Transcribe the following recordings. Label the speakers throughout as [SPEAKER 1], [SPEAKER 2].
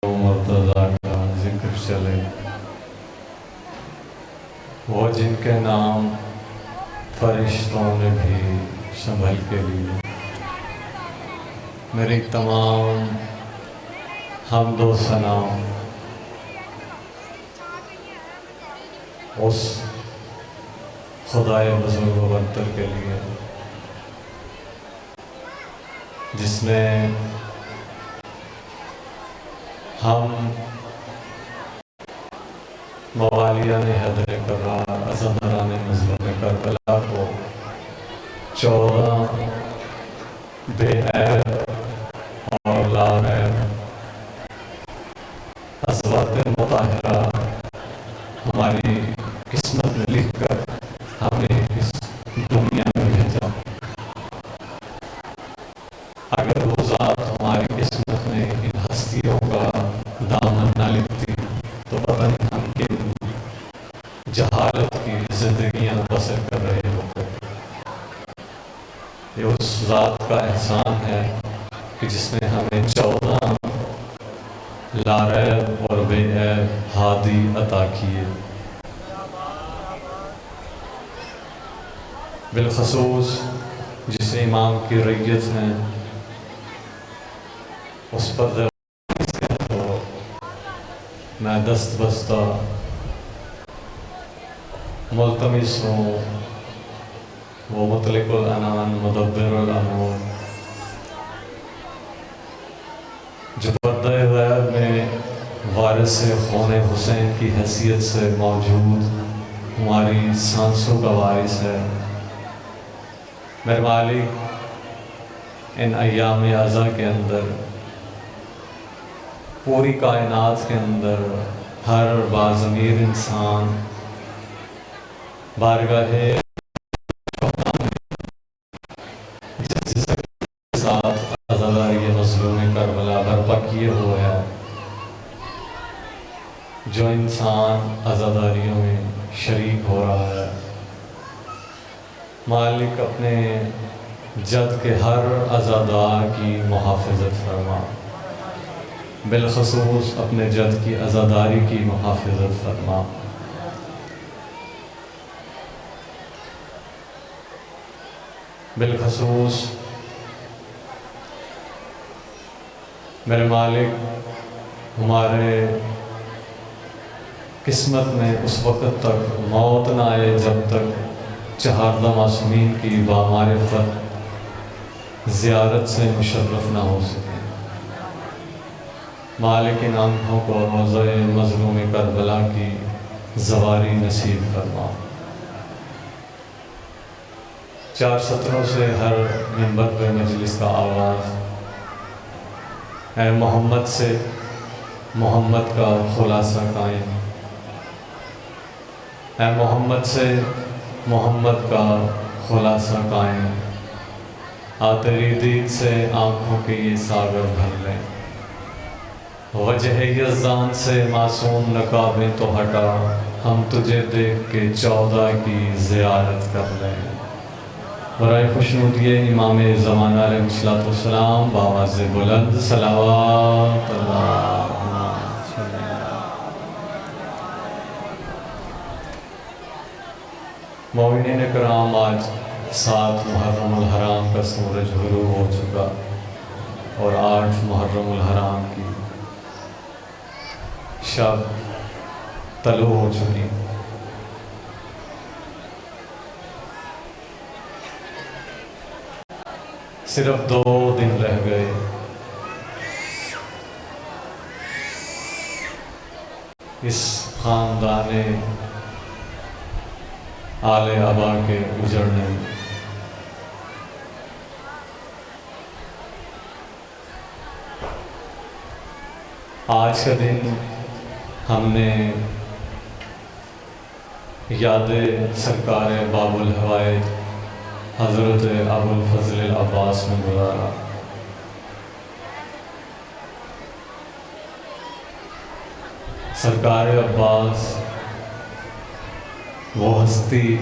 [SPEAKER 1] مرتضیٰ کا ذکر چلے، وہ جن کے نام فرشتوں نے بھی سنبھل کے لیے۔ میری تمام حمد و ثنا اس خدائے بزرگ و برتر کے لیے جس نے ہم موالیان حیدر کرار ازہران مظلوم کربلا کو 14 بے عیب اور لا عیب ازواج مطہرہ ہماری قسمت میں لکھ کر ہمیں اس دنیا میں بھیجا۔ اگر وہ ذات ہماری قسمت میں ان ہستیوں کا دامن نہ لکھتی تو پتہ نہیں ہم کن جہالت کی زندگیاں بسر کر رہے ہوتے۔ یہ اس ذات کا احسان ہے کہ جس نے ہمیں 14 لاریب اور بے عیب ہادی عطا کیے۔ بالخصوص جس امام کی ریت نے اس پر دیوانی سے تو میں دست بستہ ملتمس ہوں وہ مطلق العنان مدبر الامور جو پردہ غیب میں وارث خون حسین کی حیثیت سے موجود ہماری سانسوں کا وارث ہے۔ میرے مالک ان ایام اعزا کے اندر پوری کائنات کے اندر ہر باضمیر انسان بارگاہ جس کے ساتھ عزاداری مظلوم کربلا برپا کیے ہوئے ہیں، جو انسان عزاداریوں میں شریک ہو رہا ہے، مالک اپنے جد کے ہر عزادار کی محافظت فرما، بالخصوص اپنے جد کی عزاداری کی محافظت فرما۔ بالخصوص میرے مالک ہمارے قسمت میں اس وقت تک موت نہ آئے جب تک 14 معصومین کی بامعرفت زیارت سے مشرف نہ ہو سکے۔ مالک ان آنکھوں کو روضہ مظلوم کربلا کی زواری نصیب فرما۔ 4 سطروں سے ہر منبر پہ مجلس کا آواز اے محمد سے محمد کا خلاصہ قائم، اے محمد سے محمد کا خلاصہ قائم، آ تیری دید سے آنکھوں کے یہ ساغر بھر لیں، وجہ یزدان سے معصوم نقابیں تو ہٹا، ہم تجھے دیکھ کے 14 کی زیارت کر لیں۔ برائے خوشنودی امام زمانہ علیہ السلام بآواز بلند صلوات اللہ۔ مومنین کرام، آج 7 محرم الحرام کا سورج غروب ہو چکا اور 8 محرم الحرام کی شب طلوع ہو چکی۔ صرف 2 دن رہ گئے اس خاندان آل ابا کے اجڑنے میں۔ آج کا دن ہم نے یاد سرکار باب الہوائد حضرت ابو الفضل العباس میں گزارا۔ سرکار عباس وہ ہستی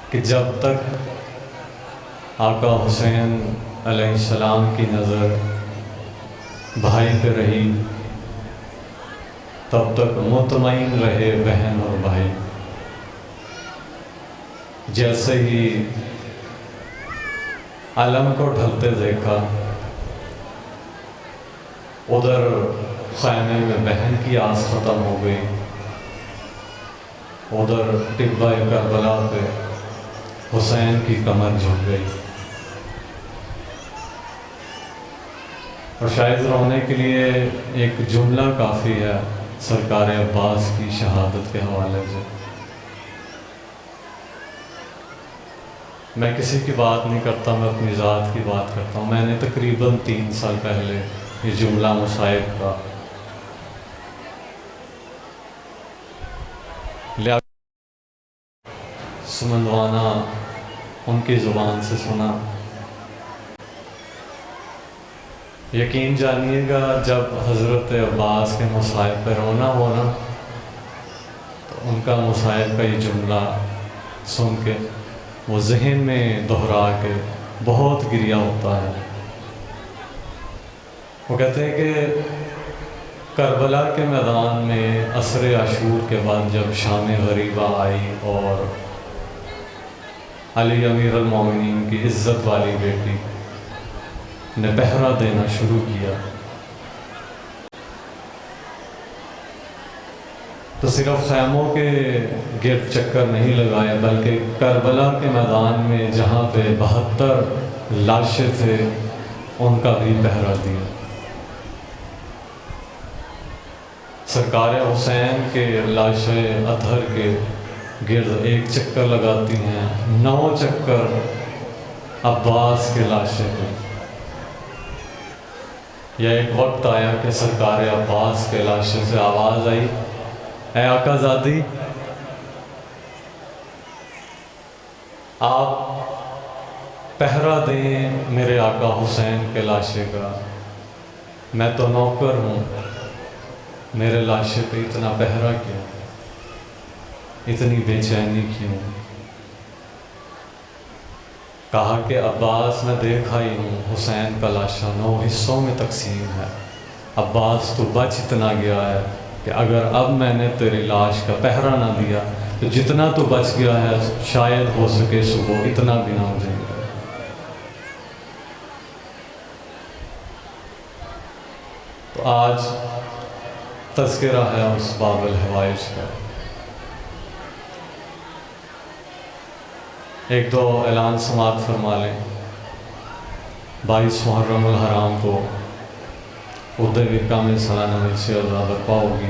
[SPEAKER 1] کہ جب تک آقا حسین علیہ السلام کی نظر بھائی پہ رہی، تب تک مطمئن رہے بہن اور بھائی۔ جیسے ہی علم کو ڈھلتے دیکھا، ادھر خیمے میں بہن کی آس ختم ہو گئی، ادھر ٹبہ کربلا پہ حسین کی کمر جھک گئی۔ اور شاید رونے کے لیے ایک جملہ کافی ہے سرکار عباس کی شہادت کے حوالے سے۔ میں کسی کی بات نہیں کرتا، میں اپنی ذات کی بات کرتا ہوں۔ میں نے تقریباً 3 سال پہلے یہ جملہ مصائب کا سمندوانہ ان کی زبان سے سنا۔ یقین جانیے گا، جب حضرت عباس کے مصائب پہ رونا ہونا تو ان کا مصائب کا یہ جملہ سن کے وہ ذہن میں دہرا کے بہت گریہ ہوتا ہے۔ وہ کہتے ہیں کہ کربلا کے میدان میں عصر عاشور کے بعد جب شام غریبہ آئی اور علی امیر المومنین کی عزت والی بیٹی نے پہرا دینا شروع کیا، تو صرف خیموں کے گرد چکر نہیں لگائے، بلکہ کربلا کے میدان میں جہاں پہ 72 لاشیں تھے ان کا بھی پہرا دیا۔ سرکار حسین کے لاشیں اطہر کے گرد ایک چکر لگاتی ہیں، 9 چکر عباس کے لاشیں ہیں۔ یا ایک وقت آیا کہ سرکار عباس کے لاشیں سے آواز آئی، اے آقا زادی، آپ پہرا دیں میرے آقا حسین کے لاشے کا، میں تو نوکر ہوں، میرے لاشے پہ اتنا پہرا کیوں، اتنی بے چینی کیوں؟ کہا کہ عباس میں دیکھا ہی ہوں، حسین کا لاشا 9 حصوں میں تقسیم ہے، عباس تو بچ اتنا گیا ہے کہ اگر اب میں نے تیری لاش کا پہرا نہ دیا تو جتنا تو بچ گیا ہے شاید ہو سکے صبح اتنا بھی نہ ہو جائے گا۔ تو آج تذکرہ ہے اس باب الحوائج کا۔ ایک دو اعلان سماعت فرما لیں۔ 22 محرم الحرام کو عہدہ ورقہ میں سالانہ مجلس عزا برپا ہوگی،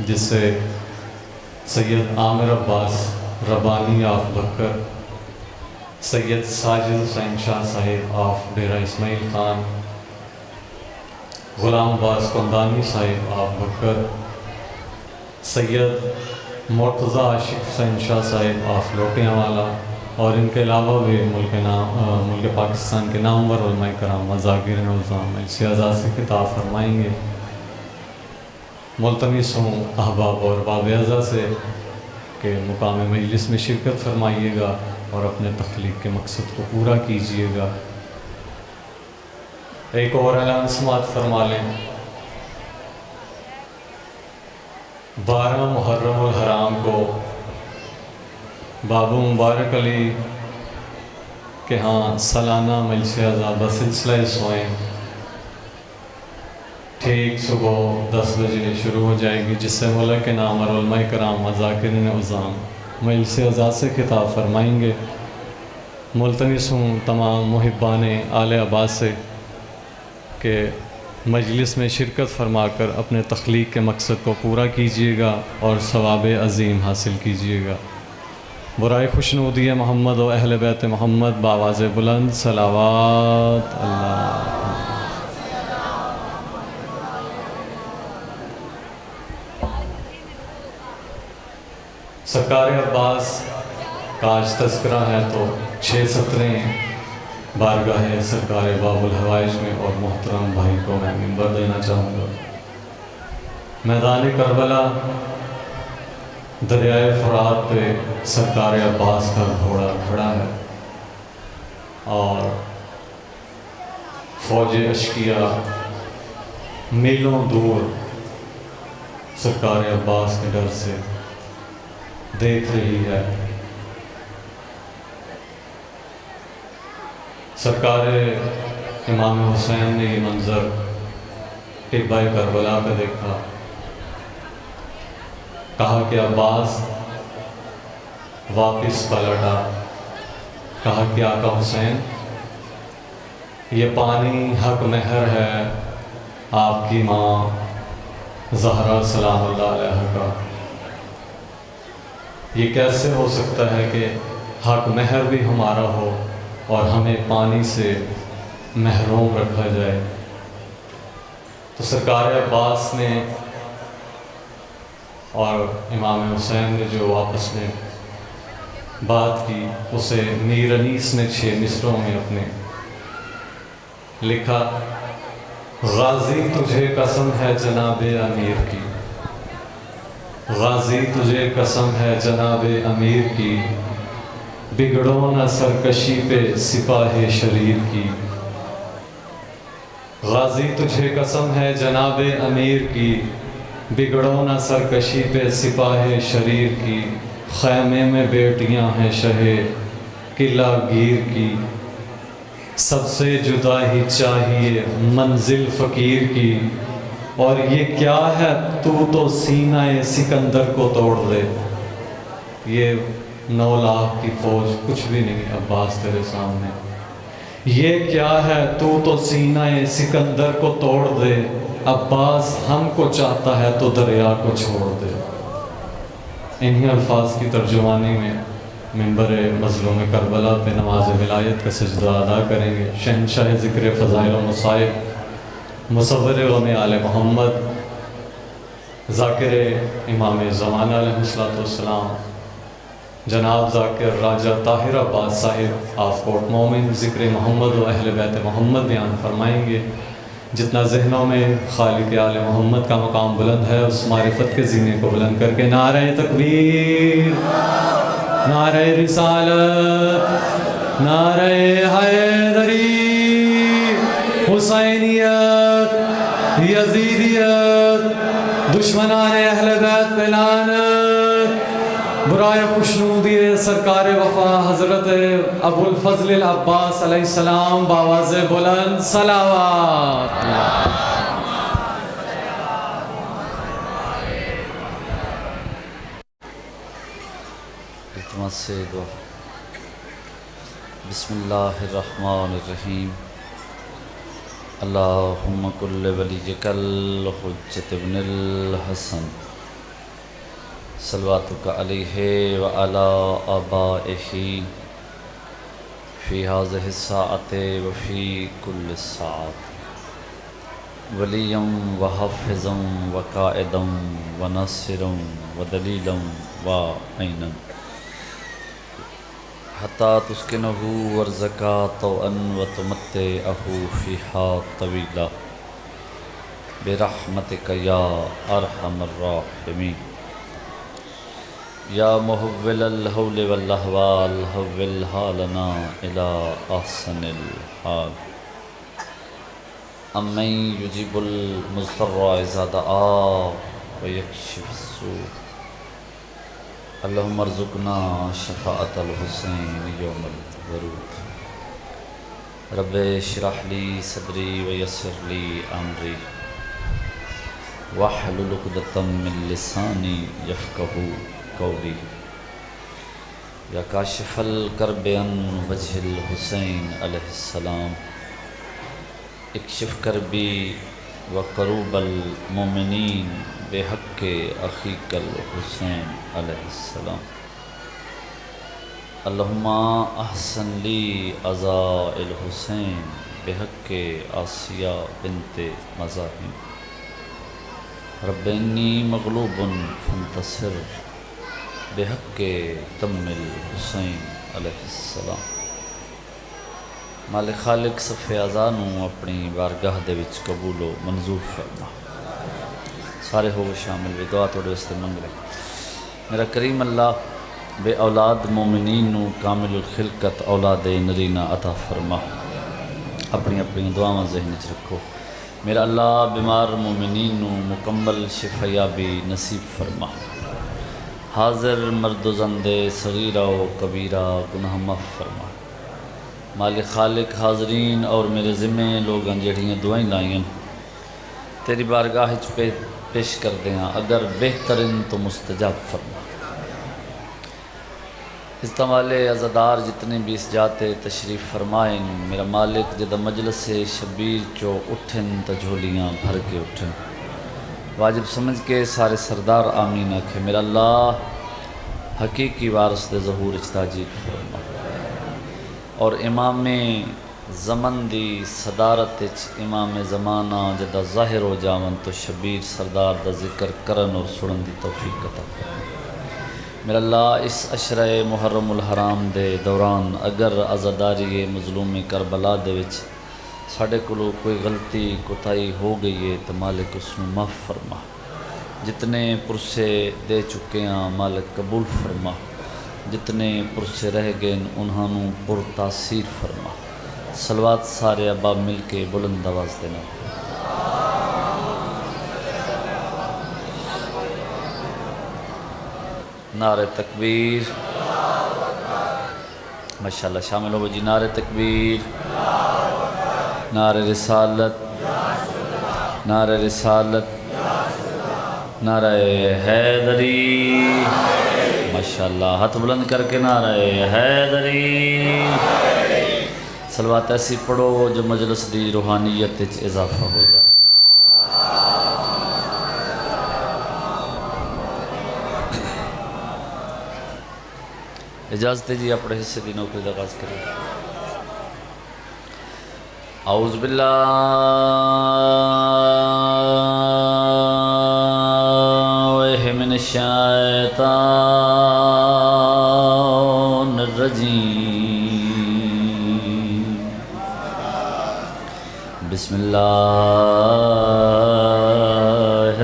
[SPEAKER 1] جس سے سید عامر عباس ربانی آف بکر، سید ساجد حسین شاہ صاحب آف ڈیرہ اسماعیل خان، غلام عباس قندانی صاحب آف بکر، سید مرتضیٰ عاشق حسین شاہ صاحب آف لوٹیاں والا، اور ان کے علاوہ بھی ملک پاکستان کے نامور علماء کرام مذاکرین نظام مجلس عزا سے خطاب فرمائیں گے۔ ملتمس ہوں احباب اور باب اعزا سے کہ مقام مجلس میں شرکت فرمائیے گا اور اپنے تخلیق کے مقصد کو پورا کیجیے گا۔ ایک اور اعلان سماعت فرما لیں۔ 12 محرم الحرام کو بابو مبارک علی کے ہاں سالانہ مجلس عزا بسلسلہ سوئیں ٹھیک صبح 10 بجے شروع ہو جائے گی، جس سے ملک کے نامور علماء کرام مذاکرین نظام مجلس عزا سے خطاب فرمائیں گے۔ ملتمس ہوں تمام محبان آل عباس سے کہ مجلس میں شرکت فرما کر اپنے تخلیق کے مقصد کو پورا کیجیے گا اور ثواب عظیم حاصل کیجیے گا۔ برائے خوشنودی محمد و اہل بیت محمد بآواز بلند صلوات اللہ۔ سرکار عباس کا آج تذکرہ ہے تو 6 سطریں بارگاہ سرکار باب الحوائج میں، اور محترم بھائی کو میں منبر دینا چاہوں گا۔ میدان کربلا دریائے فرات پہ سرکار عباس کا گھوڑا کھڑا ہے اور فوج اشقیہ میلوں دور سرکار عباس کے ڈر سے دیکھ رہی ہے۔ سرکار امام حسین نے یہ منظر ٹبہ کربلا کا دیکھا، کہا کہ عباس واپس پلٹا، کہا کہ آقا حسین یہ پانی حق مہر ہے آپ کی ماں زہرا سلام اللہ علیہ کا، یہ کیسے ہو سکتا ہے کہ حق مہر بھی ہمارا ہو اور ہمیں پانی سے محروم رکھا جائے؟ تو سرکار عباس نے اور امام حسین نے جو آپس میں بات کی اسے میر انیس نے 6 مصروں میں اپنے لکھا: غازی تجھے قسم ہے جناب امیر کی، غازی تجھے قسم ہے جناب امیر کی، بگڑو نہ سرکشی پہ سپاہ شریر کی۔ غازی تجھے قسم ہے جناب امیر کی، بگڑو نہ سرکشی پہ سپاہ شریر کی، خیمے میں بیٹیاں ہیں شہ قلعہ گیر کی، سب سے جدا ہی چاہیے منزل فقیر کی، اور یہ کیا ہے تو سینہ سکندر کو توڑ دے۔ یہ 9 لاکھ کی فوج کچھ بھی نہیں عباس تیرے سامنے، یہ کیا ہے تو سینہ سکندر کو توڑ دے، عباس ہم کو چاہتا ہے تو دریا کو چھوڑ دے۔ انہی الفاظ کی ترجمانی میں منبر مظلوم کربلا پہ نماز ولایت کا سجدہ ادا کریں گے۔ شہنشاہ ذکر فضائل و مصائب، مصور غم آل محمد، ذاکر امام زمانہ علیہ السلام، جناب ذاکر راجہ طاہر عباس صاحب آف کوٹ مومن ذکر محمد و اہل بیت محمد بیان فرمائیں گے۔ جتنا ذہنوں میں خالق آل محمد کا مقام بلند ہے اس معرفت کے زینے کو بلند کر کے نعرہ تکبیر، نعرہ رسالت، نعرہ حیدری، حسینیت، یزیدیت، دشمنان اہل بیت پہ لعنت، برائے خوشنودی سرکار وفا حضرت ابو الفضل العباس علیہ السلام بآواز بلند صلوات۔
[SPEAKER 2] التماس سے دعا۔ بسم اللہ الرحمن الرحیم۔ اللہم کل ولیک الحجۃ ابن الحسن صلواتک علیہ وعلی آبائہ فی ہذہ الساعۃ وفی کل ساعۃ، ولیا وحافظا وقائدا وناصرا ودلیلا وعینا، حتی تسکنہ ورزقا طوعا وتمتعہ فیہا طویلا، برحمتک یا ارحم الراحمین۔ یا محول الحول والاحوال حول حالنا الى احسن الحال، امن یجیب المضطر اذا دعا ویکشف السوء، اللہم ارزقنا شفاعت الحسین یوم الورود۔ رب اشرح لی صدری ویسر لی امری واحلل عقدۃ من لسانی یفقہوا قولی، یا کاشف الکرب عن وجہ الحسین علیہ السلام، اکشف کربی وقروب المومنین بحق اخیک الحسین علیہ السلام۔ اللہم احسن لی عزاء الحسین بحق آسیہ بنت مزاحم، رب انی مغلوب فانتصر بحق دم الحسین علیہ السلام۔ مالک خالق صف اعضانوں اپنی بارگاہ دے وچ قبول و منظور فرما۔ سارے ہو شامل بھی دعا توڑے واسطے منگ رہے۔ میرا کریم اللہ بے اولاد مومنین نو کامل الخلقت اولاد نرینہ عطا فرما۔ اپنی اپنی دعاواں ذہن وچ رکھو۔ میرا اللہ بیمار مومنین نو مکمل شفایابی نصیب فرما، حاضر مرد و زندے صغیرہ و کبیرہ گناہ معاف فرما۔ مالک خالق حاضرین اور میرے ذمے لوگاں جڑیاں دعائیں لائیں تیری بارگاہ پہ پیش کر دیاں، اگر بہترین تو مستجاب فرما۔ استعمال عزادار جتنے بھی اس جاتے تشریف فرمائیں، میرا مالک جدہ مجلس شبیر چو اٹھن تو جھولیاں بھر کے اٹھن، واجب سمجھ کے سارے سردار آمین آکھے۔ میرا اللہ حقیقی وارث دے ظہور اجتاجیل فرما، اور امام زمن دی صدارت امام زمانہ جدہ ظاہر ہو جاون تو شبیر سردار دا ذکر کرن اور سنن دی توفیق عطا فرما۔ میرا اللہ اس عشرہ محرم الحرام دے دوران اگر عزاداری مظلوم کربلا دے وچ ساڑھے کلو کوئی غلطی کوتاہی ہو گئی ہے تو مالک اس میں معاف فرما، جتنے پرسے دے چکے ہیں مالک قبول فرما، جتنے پرسے رہ گئے انہوں پر تاثیر فرما۔ صلوات سارے ابا مل کے بلند آواز دینا۔ نعرہ تکبیر، ماشاءاللہ شامل ہو جی۔ نعرہ تکبیر، نعرہ رسالت، نعرہ رسالت، نعرہ حیدری، ماشاءاللہ ہاتھ بلند کر کے نعرہ حیدری۔ صلوات ایسی پڑھو جو مجلس دی روحانیت وچ اضافہ ہو جائے۔ اجازت جی اپنے حصے دی نوکری دا آغاز کریں۔ اعوذ باللہ من الشیطان الرجیم، بسم اللہ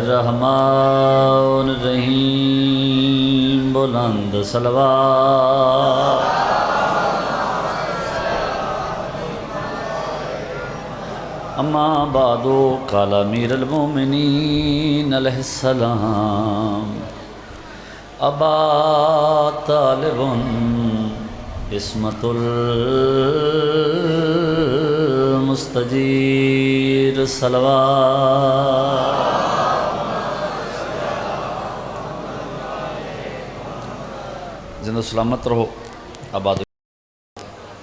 [SPEAKER 2] الرحمن الرحیم، بلند صلوات۔ اما بعد قال امیر المومنین علیہ السلام، ابا طالب عصمت المستجیر، صلوات۔ زندہ سلامت رہو، آباد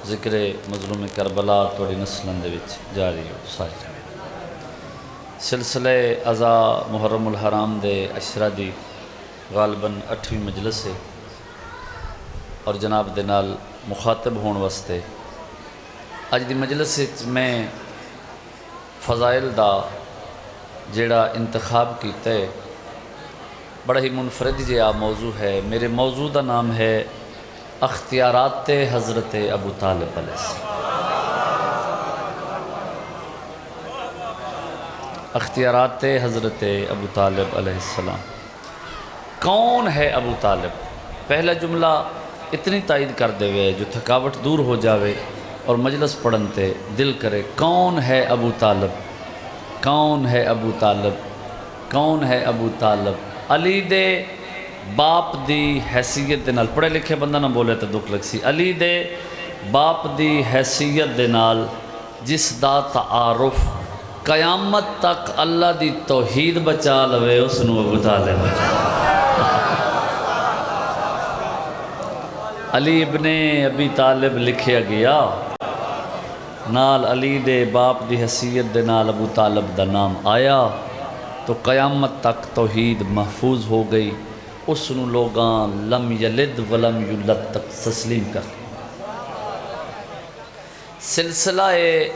[SPEAKER 2] ذکر مظلوم کربلا توڑی نسلن دے وچ جاری ہو ساری جانے۔ سلسلہ ازا محرم الحرام دے عشرہ دی غالباً 8ویں مجلس ہے، اور جناب دے نال مخاطب ہون واسطے اج دی مجلس وچ میں فضائل دا جیڑا انتخاب کیتا ہے بڑا ہی منفرد جہا موضوع ہے۔ میرے موضوع دا نام ہے اختیارات حضرت ابو طالب علیہ السلام۔ اختیارات حضرت ابو طالب علیہ السلام۔ کون ہے ابو طالب؟ پہلا جملہ اتنی تائید کر دے ہوئے جو تھکاوٹ دور ہو جاوے اور مجلس پڑھنتے دل کرے، کون ہے ابو طالب؟ کون ہے ابو طالب؟ کون ہے ابو طالب؟ علی دے باپ دی حیثیت دے نال، پڑھے لکھے بندہ نہ بولے تو دکھ لگ سی، علی دے باپ دی حیثیت دے نال جس دا تعارف قیامت تک اللہ دی توحید بچا لوے اس نو ابو طالب بچا۔ علی ابن ابی طالب لکھیا گیا، نال علی دے باپ دی حیثیت دے نال ابو طالب دا نام آیا تو قیامت تک توحید محفوظ ہو گئی، اس نو لوگاں لم یلد ولم یولد تک تسلیم کر۔ سلسلہ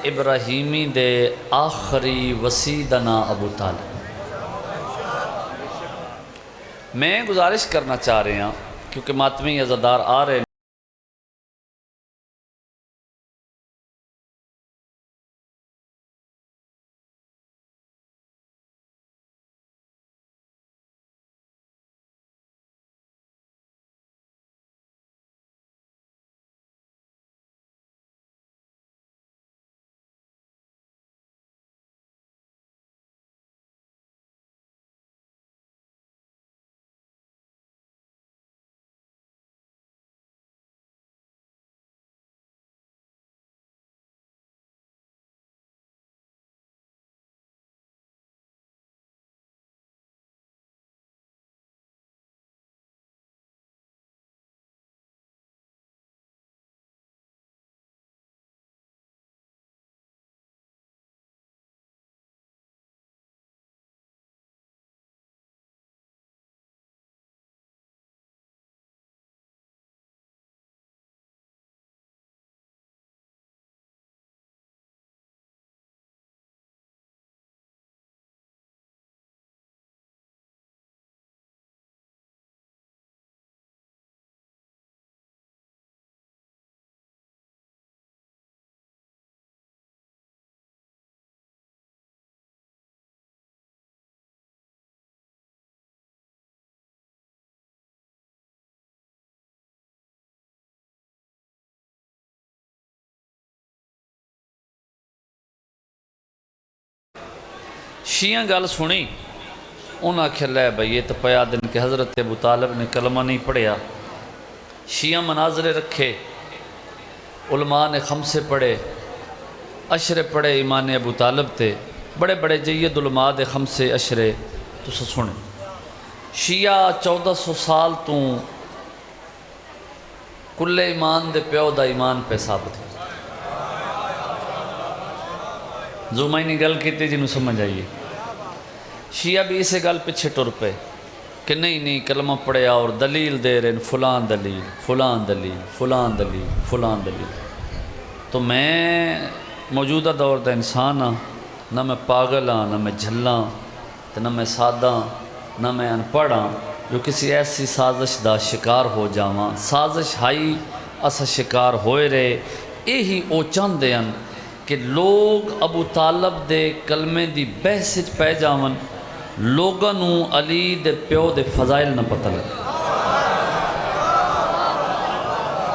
[SPEAKER 2] ابراہیمی دے آخری وسیع دا نام ابو طالب۔ میں گزارش کرنا چاہ رہے ہیں کیونکہ ماتمی عزادار آ رہے ہیں۔ شیعہ گل سنی انہاں آکھیا لے بھئی یہ تو پیا دن کہ حضرت ابو طالب نے کلمہ نہیں پڑھیا. شیعہ مناظرے رکھے، علماء نے خمسے پڑھے، اشرے پڑھے ایمان ابو طالب تے، بڑے بڑے جید علماء دے خمسے اشرے تو سنے. شیعہ 1400 سال تو کل ایمان دے پیو دا ایمان پہ ثابت ہے. جو میں نے گل کیتی جنہوں سمجھ آئیے. شیعہ بھی اسے گل پیچھے ٹر پہ کہ نہیں کلمہ پڑھیا اور دلیل دے رہے ہیں فلان دلیل فلان دلیل فلان دلیل فلان دلیل. تو میں موجودہ دور دا انسان ہاں، نہ میں پاگل ہاں، نہ میں جھلاں، نہ میں سادہ، نہ میں ان پڑھ ہاں جو کسی ایسی سازش دا شکار ہو جاواں. سازش ہائی اسا شکار ہوئے رہے. یہی او چاہندے ہیں کہ لوگ ابو طالب دے کلمے دی بحث پہ جاون، لوگاں نو علی دے پیو دے فضائل نہ پتہ لگے.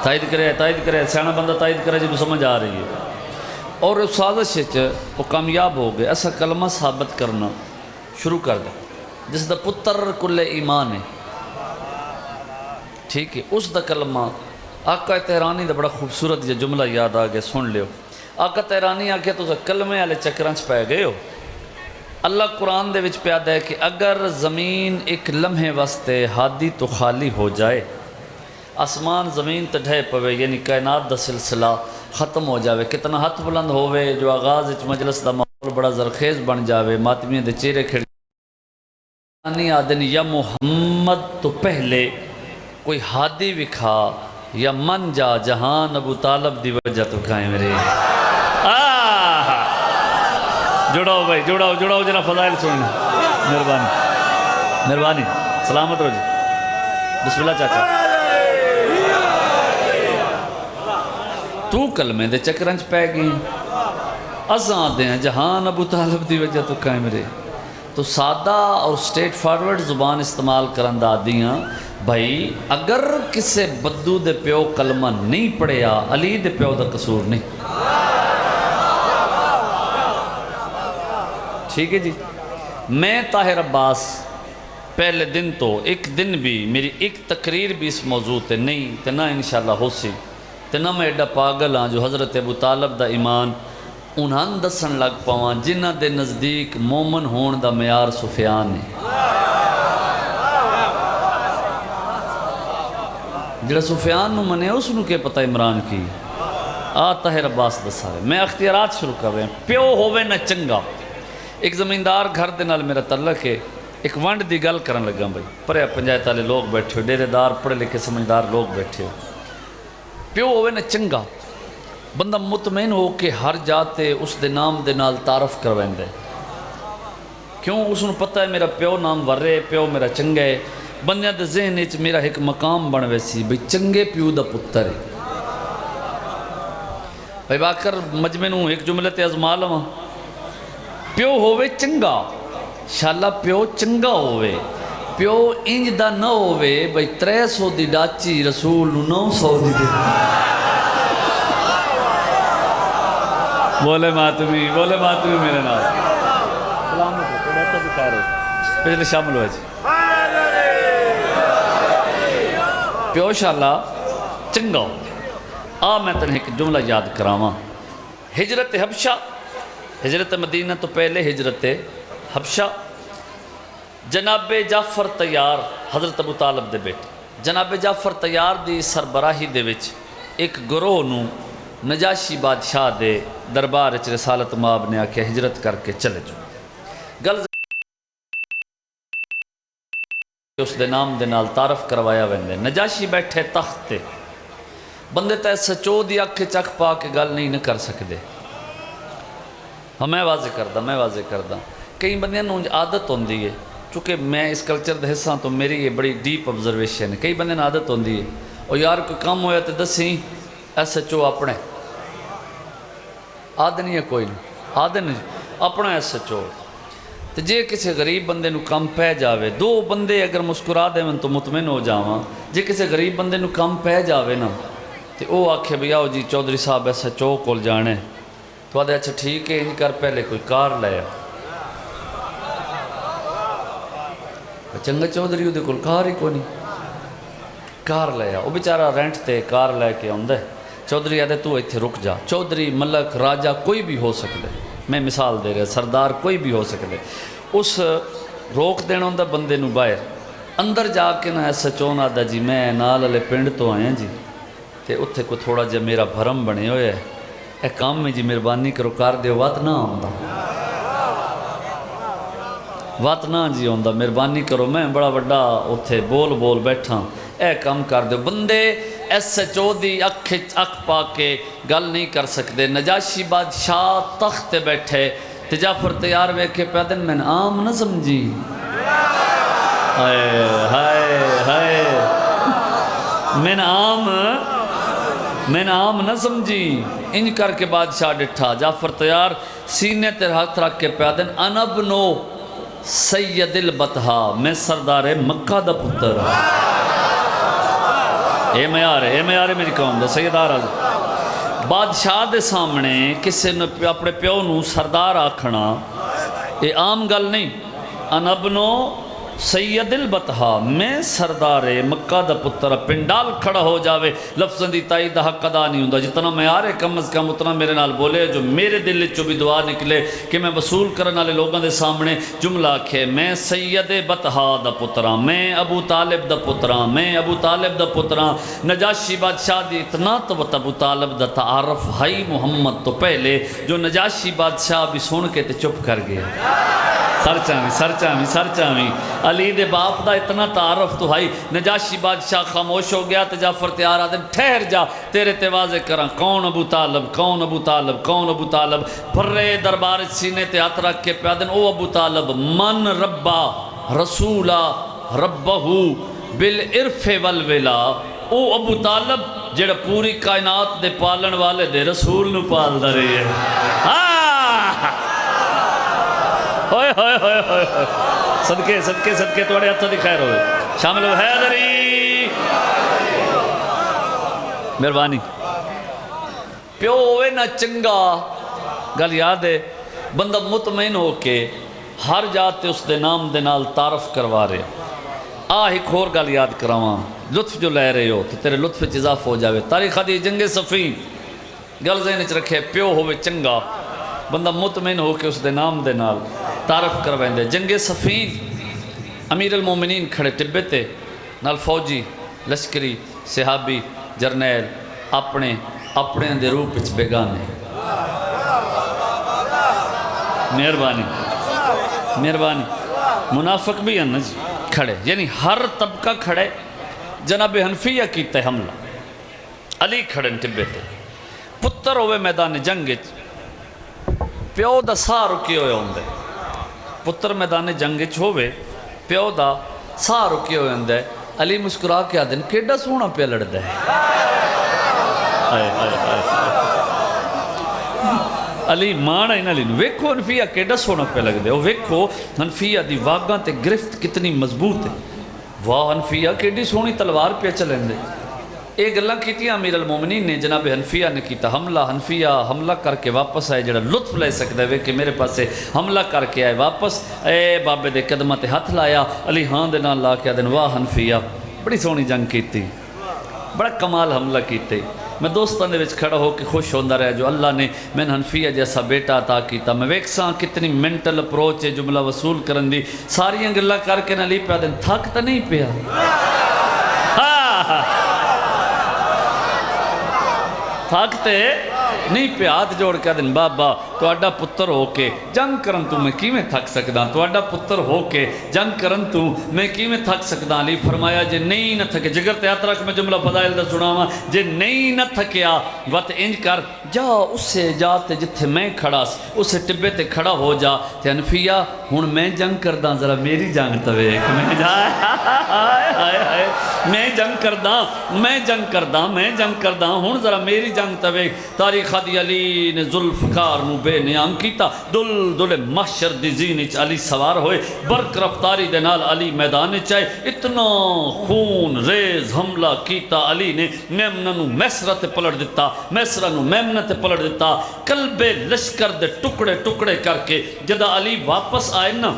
[SPEAKER 2] تائید کرے سیانا بندہ تائید کرے جنہوں سمجھ آ رہی ہے. اور اس سازش وہ کامیاب ہو گئے. ایسا کلمہ ثابت کرنا شروع کر دے جس دا پتر کل ایمان ہے. ٹھیک ہے، اس دا کلمہ آقا تہرانی دا بڑا خوبصورت یہ جملہ یاد آ گیا، سن لیو. آقا تہرانی آکھے تو کلمے والے چکرانچ پہ گئے ہو. اللہ قرآن دے وچ پیادا ہے کہ اگر زمین ایک لمحے واسطے ہادی تو خالی ہو جائے، آسمان زمین تے ڈھے پوے، یعنی کائنات دا سلسلہ ختم ہو جاوے، کتنا ہاتھ بلند ہوئے جو آغاز وچ مجلس دا ماحول بڑا زرخیز بن جاوے، ماتمیاں دے چہرے کھڑ آدن یا محمد تو پہلے کوئی ہادی وکھا یا من جا جہان ابو طالب دی وجہ تو قائم رہے. جڑاؤ بھائی جڑاؤ جنہ فضائل سنیں. مہربانی سلامت رو جی. بسم اللہ چاچا. تو کلمے دے چکرنچ پہ گئی، ازاں دے ہیں جہان ابو طالب دی وجہ تو قائم رہے. تو سادہ اور سٹیٹ فارورڈ زبان استعمال کرن دا دیاں بھائی اگر کسے بدو دے پیو کلمہ نہیں پڑھیا علی دے پیو دا قصور نہیں. ٹھیک ہے جی. میں طاہر عباس پہلے دن تو ایک دن بھی میری ایک تقریر بھی اس موضوع تے نہیں تے نہ انشاءاللہ ہو سی تے نہ میں ایڈا پاگل ہاں جو حضرت ابو طالب دا ایمان انہاں دسن لگ پاواں جنہ دے نزدیک مومن ہون دا معیار سفیان ہے. جڑا سفیان نو منے اس نو کہ پتہ عمران کی طاہر عباس دسا ہے. میں اختیارات شروع کر رہے ہیں. پیو ہووے نہ چنگا. ایک زمیندار گھر دے نال میرا تعلق ہے. ایک ونڈ دی گل کرن لگا بھائی، پرے پنجایت والے لوگ بیٹھے ہو، ڈیرے دار پڑھے لکھے سمجھدار لوگ بیٹھے ہو. پیو ہووے نہ چنگا، بندہ مطمئن ہو کہ ہر جاتے اس دے نام دے نال تعارف کروائیں دے. کیوں؟ اس نے پتہ ہے میرا پیو نام ورے، پیو میرا چنگا ہے. بندیاں دے ذہن وچ میرا ایک مقام بن ویسی بھئی چنگے پیو دا پتر ہے. بھائی باکر مجمع نوں ایک جملے تے ازما لواں. پیو ہووے چنگا، شالا پیو چنگا ہووے. پیو انج دا نہ ہووے بھئی 300 دی ڈاچی رسول 900 دی دے. بولے ماتمی میرے نال. سلام علیکم. تھوڑا تو بھی خیر ہو پچھلے شامل ہوئے جی. پیو شالا چنگا ہو. میں تنہیں ایک جملہ یاد کراواں. ہجرت حبشہ، ہجرت مدینہ تو پہلے ہجرت حبشہ، جناب جعفر طیار حضرت ابو طالب دے بیٹے جناب جعفر طیار دی سربراہی دے وچ ایک گروہ نو نجاشی بادشاہ دے دربار وچ رسالت مآب نے آکھیا ہجرت کر کے چلے جاؤ. گل اس دے نام دے نال تعارف کروایا ویندے. نجاشی بیٹھے تخت تے، بندے تے سچو دی اکھ چک پا کے گل نہیں کر سکدے. میں واضح کردہ کئی بندیاں نوں عادت ہوندی ہے، چونکہ میں اس کلچر دے حصہ تو میری یہ بڑی ڈیپ آبزرویشن ہے. کئی بندیاں عادت ہوندی ہے اور یار کوئی کام ہویا تے دسیں SHO اپنے آدھے نہیں ہے، کوئی نہیں آدھے نہیں اپنا SHO. تو جے کسی غریب بندے نو کم پہ جاوے، دو بندے اگر مسکرا دے من تو مطمئن ہو جاواں. جے کسی غریب بندے نو کم پہ جاوے نا تو وہ آکھے بھئی آؤ جی چودھری صاحب SHO کول جانے تو آدھے اچھا ٹھیک ہے انج کر پہلے کوئی کار لے. چنگا چودھری وہ کول کار ہی کوئی نہیں، کار لے آ، وہ بیچارہ رینٹ تے کار لے کے آندا ہے، چودھری آدھے تو ایتھے رک جا، چودھری ملک راجا کوئی بھی ہو سکتا ہے، میں مثال دے رہا سردار کوئی بھی ہو سکتا ہے، اس روک دینا ہوندا بندے نو باہر، اندر جا کے نا ایسا چون آدھا جی میں نال والے پنڈ تو آیا جی تے اتھے کو تھوڑا جا میرا بھرم بنے ہوئے ہے، اے کام میں جی مہربانی کرو کر دیو، وات نہ آندا وات نہ جی آندا، مہربانی کرو میں بڑا بڑا اتھے بول بول بیٹھا، اے کام کر دیو۔ بندے SHO دی اکھ پا کے گل نہیں کر سکتے، نجاشی بادشاہ تخت بیٹھے تے جعفر تیار ویکھے پہ دن میں عام نہ سمجھی، ہائے ہائے ہائے میں عام نہ سمجھی، انج کر کے بادشاہ ڈٹھا، جعفر تیار سینے تے ہاتھ رکھ کے پہ دن انا ابنو سید البطحا، میں سردار مکہ دا پتر، اے میار ہے میری قوم دا سیدار آزم۔ بادشاہ دے سامنے کسی نے اپنے پیو نو سردار آکھنا یہ عام گل نہیں، انا ابنو سید البطحا، میں سردار مکہ دا پتر، پنڈال کھڑا ہو جاوے لفظاں دی تائید دا حق ادا نہیں ہوندا، جتنا میں آرے کم از کم اتنا میرے نال بولے جو میرے دل چو بھی دعا نکلے کہ میں وصول کرنے والے لوگوں دے سامنے جملہ آکھے میں سید بطحا دا پتراں، میں ابو طالب دا پتراں، میں ابو طالب دا پتراں۔ نجاشی بادشاہ دی اتنا تو ابو طالب دا تعارف ہائی محمد تو پہلے جو نجاشی بادشاہ بھی سن کے تے چپ کر گیا، سر چاویں علی دے باپ دا اتنا تعارف تو ہائی، نجاشی بادشاہ خاموش ہو گیا تے جعفر تیار آدم ٹھہر جا تیرے تے واضح کراں کون ابو طالب، کون ابو طالب، کون ابو طالب، بھرے دربار سینے تے ہاتھ رکھ کے پیادن او ابو طالب من ربا رسولا ربہ بالعرف والولا، او ابو طالب جڑا پوری کائنات دے پالن والے دے رسول نو پال دا رہی ہے، ہوئے ہوئے ہوئے ہوئے صدقے صدقے صدقے توڑے ہتھوں دی خیر ہوئے، شامل ہو حیدری مہربانی۔ پیو ہوئے نہ چنگا گل یاد ہے، بندہ مطمئن ہو کے ہر جاتے اس دے نام دے نال تعارف کروا رہے، ایک اور گل یاد کراواں، لطف جو لے رہے ہو تو تیرے لطف اضافہ ہو جاوے۔ تاریخ دی جنگ صفین گل ذہن وچ رکھے، پیو ہوئے چنگا بندہ مطمئن ہو کے اس دے نام دے نال تعارف کروائیں دے۔ جنگ صفین امیر المومنین کھڑے ٹبے تے نال فوجی لشکری صحابی جرنیل اپنے دے روپ وچ بیگانے، مہربانی منافق بھی ہیں نا جی کھڑے، یعنی ہر طبقہ کھڑے، جناب حنفیہ کیتا ہے حملہ، علی کھڑے ٹبے تے، پتر ہوئے میدان جنگ پیو دا ساہ رکے ہوئے ہوندے، پتر میدان جنگ ہوئے پیو دا ساہ رکے ہوئے ہوندے، علی مسکرا کے آدھن کیڑا سونا پہ لڑ دے، علی مانا ہی نہ لینو، ویکھو حنفیہ کیڑا سونا پہ لگ دے، ویکھو حنفیہ دی واگاں تے گرفت کتنی مضبوط ہے، واہ حنفیہ کیڑی سونی تلوار پہ چلیں دے۔ ایک گلہ کیتیاں امیر المومنین نے جناب حنفیہ نے کیتا حملہ، حنفیہ حملہ کر کے واپس آئے، جڑا لطف لے سکتا ہے کہ میرے پاس سے حملہ کر کے آئے واپس، اے بابے دے قدمہ تے ہاتھ لایا، علی ہاں دے نال لا کے دن واہ حنفیہ بڑی سونی جنگ کیتی، بڑا کمال حملہ کیتے۔ میں دوستان دے وچ کھڑا ہو کے خوش ہوندہ رہا جو اللہ نے میں حنفیہ جیسا بیٹا عطا کیتا، میں ویکساں کتنی منٹل اپروچ ہے جملہ وصول کرن دی، ساری گلہ کر کے نہ لی پیا دن تھک تا نہیں پیا، تھاکتے نہیں پہ ہاتھ جوڑ کے دن بابا تو اڈا پتر ہو کے جنگ کرن تو میں کی میں تھک سکدا، تو اڈا پتر ہو کے جنگ کرن تو میں کی میں تھک سکدا۔ علی فرمایا جے نہیں نہ تھکے، جگر تے ہاتھ رکھ میں جملہ فضائل دا سناواں، جے نہیں نہ تھکیا وقت انج کر جا اس سے جا تے جتھے میں کھڑا اسے ٹبے تے کھڑا ہو جا تے حنفیہ ہن میں جنگ کرداں ذرا میری جنگ تے ویکھ، میں جا میں جنگ کرداں ہن ذرا میری جنگ تے ویکھ۔ تاریخ دی علی نے ذوالفقار نو بے نیام کیتا، دل محشر دی زین وچ علی سوار ہوئے، برق رفتاری دے نال علی میدان وچ آئے، اتنا خون ریز حملہ کیتا علی نے، میمنہ نو میسرہ تے پلٹ دیتا، میسرہ نو میمنہ تے پلٹ دیتا، قلب لشکر دے ٹکڑے ٹکڑے کر کے جدہ علی واپس آئے نا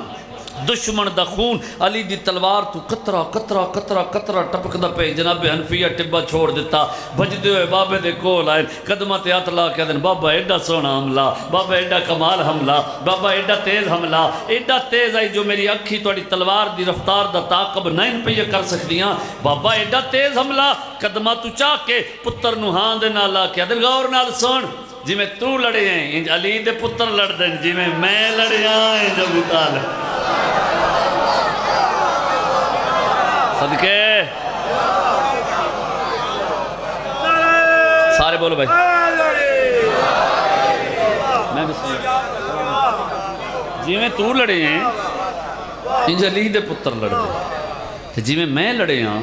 [SPEAKER 2] دشمن دا خون علی دی تلوار تو قطرہ قطرہ قطرہ قطرہ ٹپکدا پے جناب حنفیہ ٹبا چھوڑ دیتا بجدے ہوئے بابے دے کول آئے قدمہ تے ہاتھ لا کے دن بابا ایڈا سونا حملہ بابا ایڈا کمال حملہ بابا ایڈا تیز حملہ ایڈا تیز آئی جو میری اکھی توڑی تلوار دی رفتار دا تعاقب نہیں پہ کر سکتیاں بابا ایڈا تیز حملہ قدمہ تو چاہ کے پتر نو ہاں دے نال لا کے دن غور نال سن جی میں تو لڑے ہیں انج علی دے پتر لڑ دیں جی میں لڑے ہیں انج ابو طالب صدقے سارے بولو بھائی میں بسم اللہ جی میں تو لڑے ہیں انج علی دے پتر لڑ دیں جی میں لڑے ہیں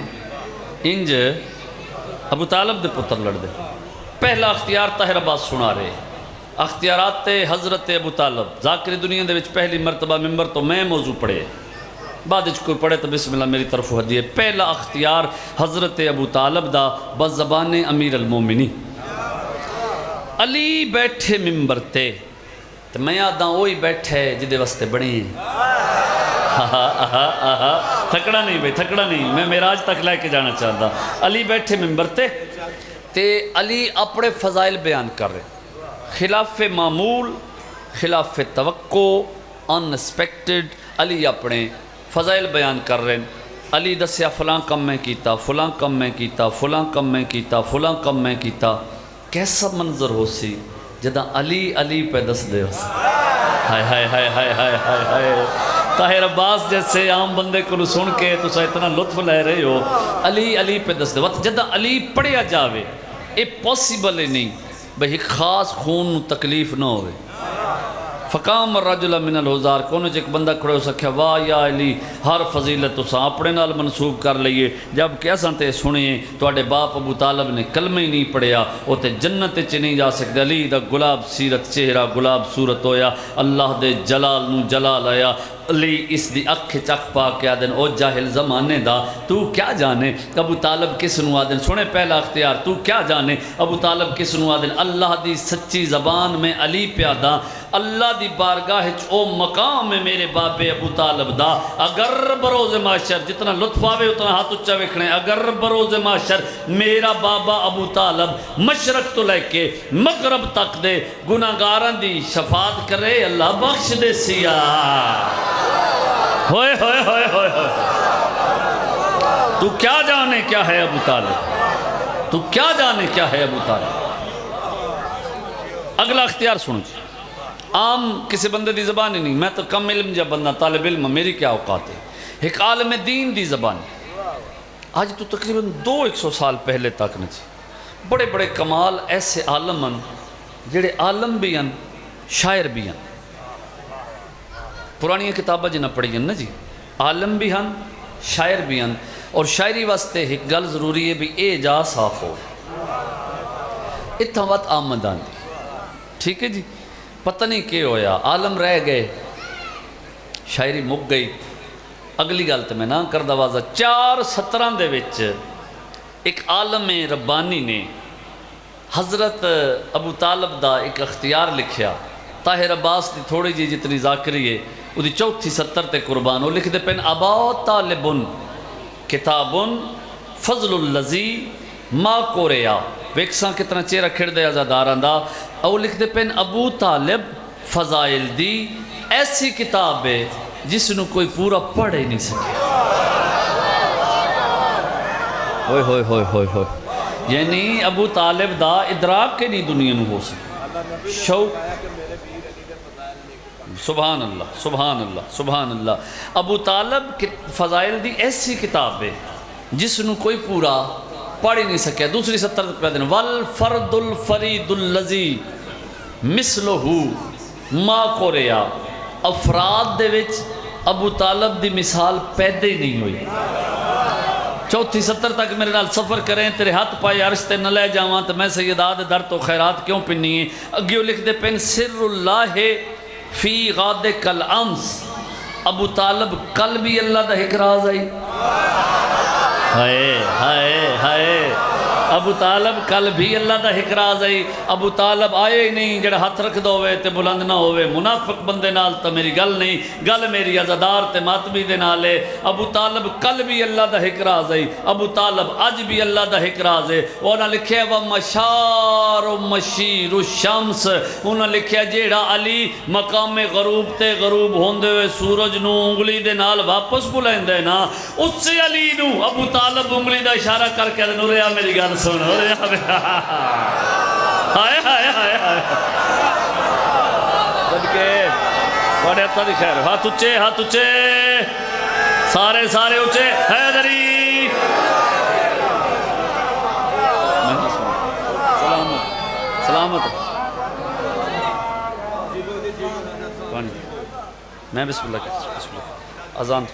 [SPEAKER 2] انج ابو طالب دے پتر لڑ دیں پہلا اختیار طاہر عباس سنا رہے اختیارات حضرت ابو طالب ذاکر دنیا دے وچ پہلی مرتبہ ممبر تو میں موضوع پڑھے بعد وچ کوئی پڑھے تو بسم اللہ میری طرف ہدیے پہلا اختیار حضرت ابو طالب دا بزبان امیر المومنی علی بیٹھے ممبر تے تو میں آدھا وہی بیٹھے جدے واسطے بڑے ہیں تھکڑا نہیں بھائی تھکڑا نہیں میں معراج تک لے کے جانا چاہتا علی بیٹھے ممبر تے علی اپنے فضائل بیان کر رہے خلاف معمول خلاف توقع انسپیکٹڈ علی اپنے فضائل بیان کر رہے علی دسیا فلاں کم میں کیتا فلاں کم میں کیتا فلاں کم میں کیتا فلاں کم میں کیتا کیسا منظر ہو سی جدہ علی علی پہ دس دے ہو سی ہائے ہائے ہائے ہائے ہائے ہائے ہائے طاہر عباس جیسے عام بندے کو سن کے تو سا اتنا لطف لے رہے ہو علی علی پہ دس دے وقت جدہ علی پڑھیا جاوے یہ پاسیبل ہی نہیں بھئی ایک خاص خون تکلیف نہ ہوئے فقام الرجل من الحزار کونوں ایک بندہ کھڑے ہو سکیا واہ یا علی ہر فضیلت تو سا اپنے نال منسوب کر لئیے جب کیسا تے سنیں تو اڈے باپ ابو طالب نے کلمہ ہی نہیں پڑھیا وہ تے جنت چ نہیں جا سکتے علی دا گلاب سیرت چہرہ گلاب صورت ہویا اللہ دے جلال نو جلال آیا علی اس دی اکھ چک پا کے آدن او جاہل زمانے دا تو کیا جانے ابو طالب کس نو آدن سنے پہلا اختیار تو کیا جانے ابو طالب کس نو آدن اللہ دی سچی زبان میں علی پیادا اللہ دی بارگاہ او مقام ہے میرے بابے ابو طالب دا اگر بروز معاشر جتنا لطف آوے اتنا ہاتھ اچھا وکھنے اگر بروز معاشر میرا بابا ابو طالب مشرق تو لے کے مغرب تک دے گناہگاران دی شفاعت کرے اللہ بخش دے سیا ہوئے ہوئے ہوئے ہوئے ہوئے تو کیا جانے کیا ہے ابو طالب تو کیا جانے کیا ہے ابو طالب اگلا اختیار سنو جی عام کسی بندے دی زبان ہی نہیں میں تو کم علم جب بندہ طالب علم میری کیا اوقات ہے ایک عالم دین دی زبان آج تو تقریباً 200 سال پہلے تک نہ جی بڑے بڑے کمال ایسے عالم ہیں جڑے عالم بھی ہیں شاعر بھی ہیں پرانی کتابیں جنہیں پڑھی ہیں نا جی عالم بھی ہیں شاعر بھی ہیں اور شاعری واسطے ایک گل ضروری ہے بھی اے جا صاف ہو اتنا وقت آمدان دی ٹھیک ہے جی پتہ نہیں کیا ہویا عالم رہ گئے شاعری مک گئی اگلی گل تو میں نہ کر دوازہ 417 دے وچ ایک عالم ربانی نے حضرت ابو طالب دا ایک اختیار لکھیا طاہر عباس دی تھوڑی جی جتنی ذاکری ہے وہ دی چوتھی 70 تے قربان وہ لکھ دے پین ابا طالبن کتابن فضل اللذی ما کوریا ویکساں کتنا چہرہ کھڑ دے ازاداران دا او لکھ دے پین ابو طالب فضائل دی ایسی کتاب ہے جس نو کوئی پورا پڑھ ہی نہیں سکے ہوئے ہوئے ہوئے ہوئے ہوئے یعنی ابو طالب دا ادراک کے نہیں دنیا نو ہو سکے شوق سبحان اللہ سبحان اللہ سبحان اللہ ابو طالب کی فضائل دی ایسی کتاب ہے جس نو کوئی پورا پڑھ ہی نہیں سکے دوسری 70 پہ دن والفرد الفرید اللذی مثلہو ما کوریا افراد دے وچ ابو طالب دی مثال پیدا ہی نہیں ہوئی چوتھی 70 تک میرے نال سفر کریں تیرے ہاتھ پائے عرش تے نہ لے جاواں تو میں سیداد در تو خیرات کیوں پنی ہے اگیو لکھ دے پین سر اللہ فی غاد کل امس ابو طالب کل بھی اللہ دا ایک راز آئی ہائے ہائے ہائے ابو طالب کل بھی اللہ دا حکراز ہے ابو طالب آئے ہی نہیں جڑا ہاتھ رکھ دو ہوئے تے بلند نہ ہوئے منافق بندے نال تا میری گل نہیں گل میری عزادار تے ماتمی دے نالے ابو طالب کل بھی اللہ دا حکراز ہے ابو طالب اج بھی اللہ دا حکراز ہے انہاں لکھیا ومشار مشیر الشمس انہاں لکھیا جیڑا علی مقام غروب تے غروب ہوندے ہوئے سورج نو انگلی دے نال واپس بلائندے نا اس سے علی نو ابو طالب انگلی دا اشارہ کر کے نوریا میری گل سن ہو رہا ہائے ہائے ہائے ہائے صدقے بڑے ہاتھا دی خیر ہاتھ اچھے سارے اچھے حیدری سلامت میں بسم اللہ کہتا بسم اللہ اذان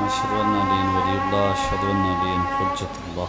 [SPEAKER 2] أشهد أن علي ولي الله أشهد أن علي حجة الله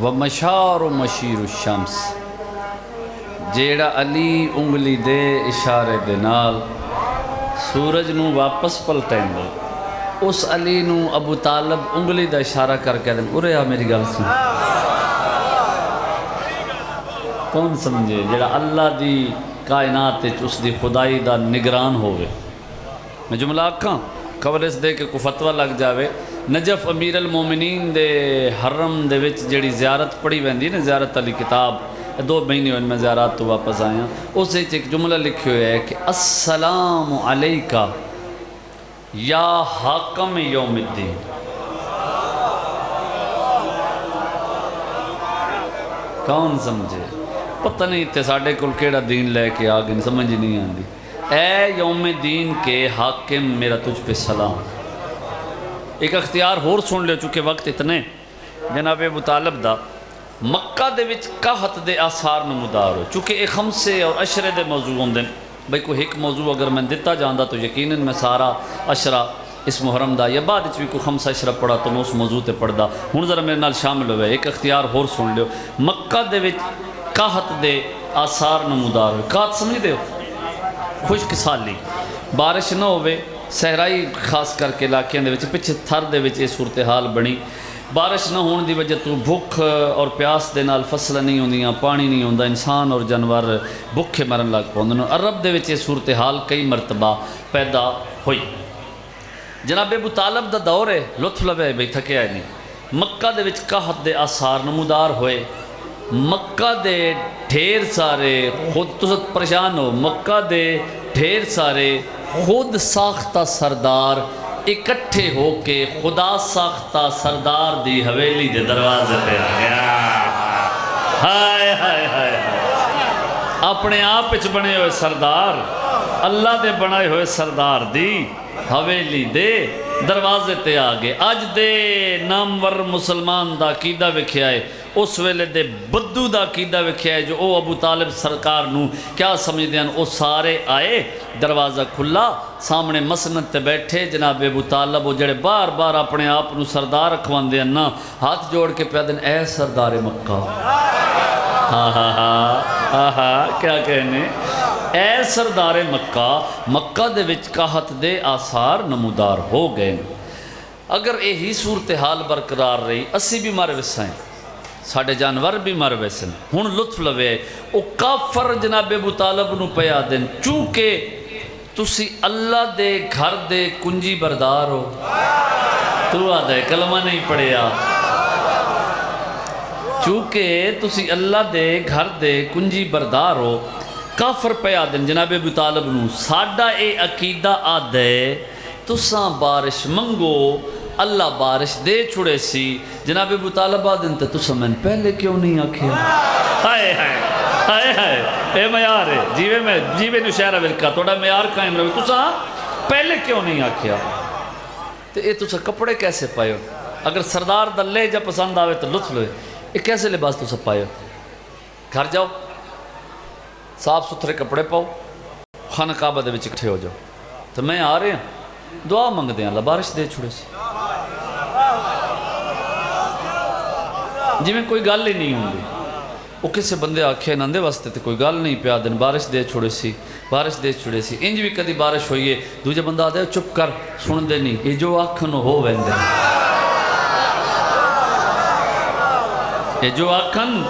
[SPEAKER 2] ومشار مشیر الشمس جیڑا علی انگلی دے اشارے دے نال سورج نو واپس پلٹیں دے اس علی نو ابو طالب انگلی دا اشارہ کر کے دیں ارے آ میری گل سن کون سمجھے جیڑا اللہ دی کائنات اس دی خدائی دا نگران ہوئے میں جملہ آکھاں خبر اس دے کہ کو فتوہ لگ جاوے نجف امیر المومنین دے حرم دے وچ جڑی زیارت پڑھی ویندی نا زیارت علی کتاب 2 مہینے ہوئے میں زیارت تو واپس آیا اس ایک جملہ لکھی ہوئے ہے کہ السلام علیکہ یا حاکم یوم الدین۔ کون سمجھے؟ پتہ نہیں تے ساڈے کول کیڑا دین لے کے آ گئے، سمجھ نہیں آندی۔ اے یوم دین کے حاکم میرا تجھ پہ سلام۔ ایک اختیار ہور سن لے، چونکہ وقت اتنے جناب ابو طالب دا مکہ دے وچ قحط دے آثار نمودار ہو، چونکہ ایک خمسے اور عشرے دے موضوع ہوندے بھئی کوئی ایک موضوع اگر میں دیتا جاندہ تو یقیناً میں سارا عشرہ اس محرم دا یا بعد اچ بھی کوئی خمسہ عشرہ پڑھا تو میں اس موضوع تے پڑھدا۔ ہن ذرا میرے نال شامل ہوئے، ایک اختیار ہور سن لیو۔ مکہ دے وچ قحط دے آثار نمودار ہوئے۔ قحط سمجھ دے ہو؟ خشک سالی، بارش نہ ہوئے، صحرائی خاص کر کے علاقے دے وچ پچھے تھر دے وچ یہ صورتحال بنی۔ بارش نہ ہون دی وجہ تو بھوک اور پیاس دے نال فصل نہیں ہوندیاں، پانی نہیں ہوندا، انسان اور جانور بھوکے مرن لگ پوندے۔ عرب دے وچ یہ صورتحال کئی مرتبہ پیدا ہوئی۔ جناب ابو طالب دا دور ہے، لطف لوے بھئی تھکیا ہے نہیں۔ مکہ دے وچ قحط دے آثار نمودار ہوئے۔ مکہ دے ڈھیر سارے خود تو پریشان ہو، مکہ دے ڈھیر سارے خود ساختہ سردار اکٹھے ہو کے خدا ساختہ سردار دی حویلی دے دروازے پہ آ گیا۔ ہائے ہائے ہائے، اپنے آپ اچ بنے ہوئے سردار، اللہ دے بنائے ہوئے سردار دی حویلی دے دروازے تے آ گئے۔ اج دے نامور مسلمان دا عقیدہ وکھیا ہے، اس ویلے دے بدو دا عقیدہ وکھیا ہے جو او ابو طالب سرکار نو کیا سمجھدے ہیں، او سارے آئے، دروازہ کھلا، سامنے مسند تے بیٹھے جناب ابو طالب، وہ جڑے بار بار اپنے آپ نو سردار رکھواندے ہیں نا، ہاتھ جوڑ کے پیا دن اے سردار مکہ، ہاں ہاں ہاں ہاں کیا کہنے، اے سردار مکہ، مکہ دے وچ قحط دے آثار نمودار ہو گئے۔ اگر یہی صورتحال برقرار رہی، اسی بھی مر وسائیں، ساڑھے جانور بھی مر ویسن۔ ہن لطف لوے او کافر جناب ابو طالب نو پیا دن، چونکہ تسی اللہ دے گھر دے کنجی بردار ہو، تو آدھے کلمہ نہیں پڑھیا، چونکہ تسی اللہ دے گھر دے کنجی بردار ہو، کافر پیا دن جناب ابو طالب نو ساڈا اے عقیدہ آدھے تساں بارش منگو اللہ بارش دے چھڑے سی۔ جناب ابو طالب آدھن تے تساں میں پہلے کیوں نہیں آکھیا؟ ہائے ہائے ہائے ہائے، اے میار ہے جیوے نشہرہ ورکا توڑا میار قائم رہے، تساں پہلے کیوں نہیں آکھیا؟ تے اے تساں کپڑے کیسے پائے ہو؟ اگر سردار دا لہجہ پسند آوے تو لطف لے، اے کیسے لباس تساں پائے ہو؟ گھر جاؤ، صاف ستھرے کپڑے پاؤ، خانہ کعبہ دے وچ اکٹھے ہو جاؤ، تو میں آ رہے ہیں دعا منگ دیں اللہ بارش دے چھوڑے سی، جی میں کوئی گل ہی نہیں ہوں گی۔ وہ کسے بندے آکھے نندے واسطے تے کوئی گل نہیں پیا دن بارش دے چھوڑے سی، بارش دے چھوڑے سی، انج بھی کدی بارش ہوئی ہے، دوجہ بندہ آدھے چپ کر سن دے نہیں، یہ جو آکھن ہو ویندے، یہ جو آکھن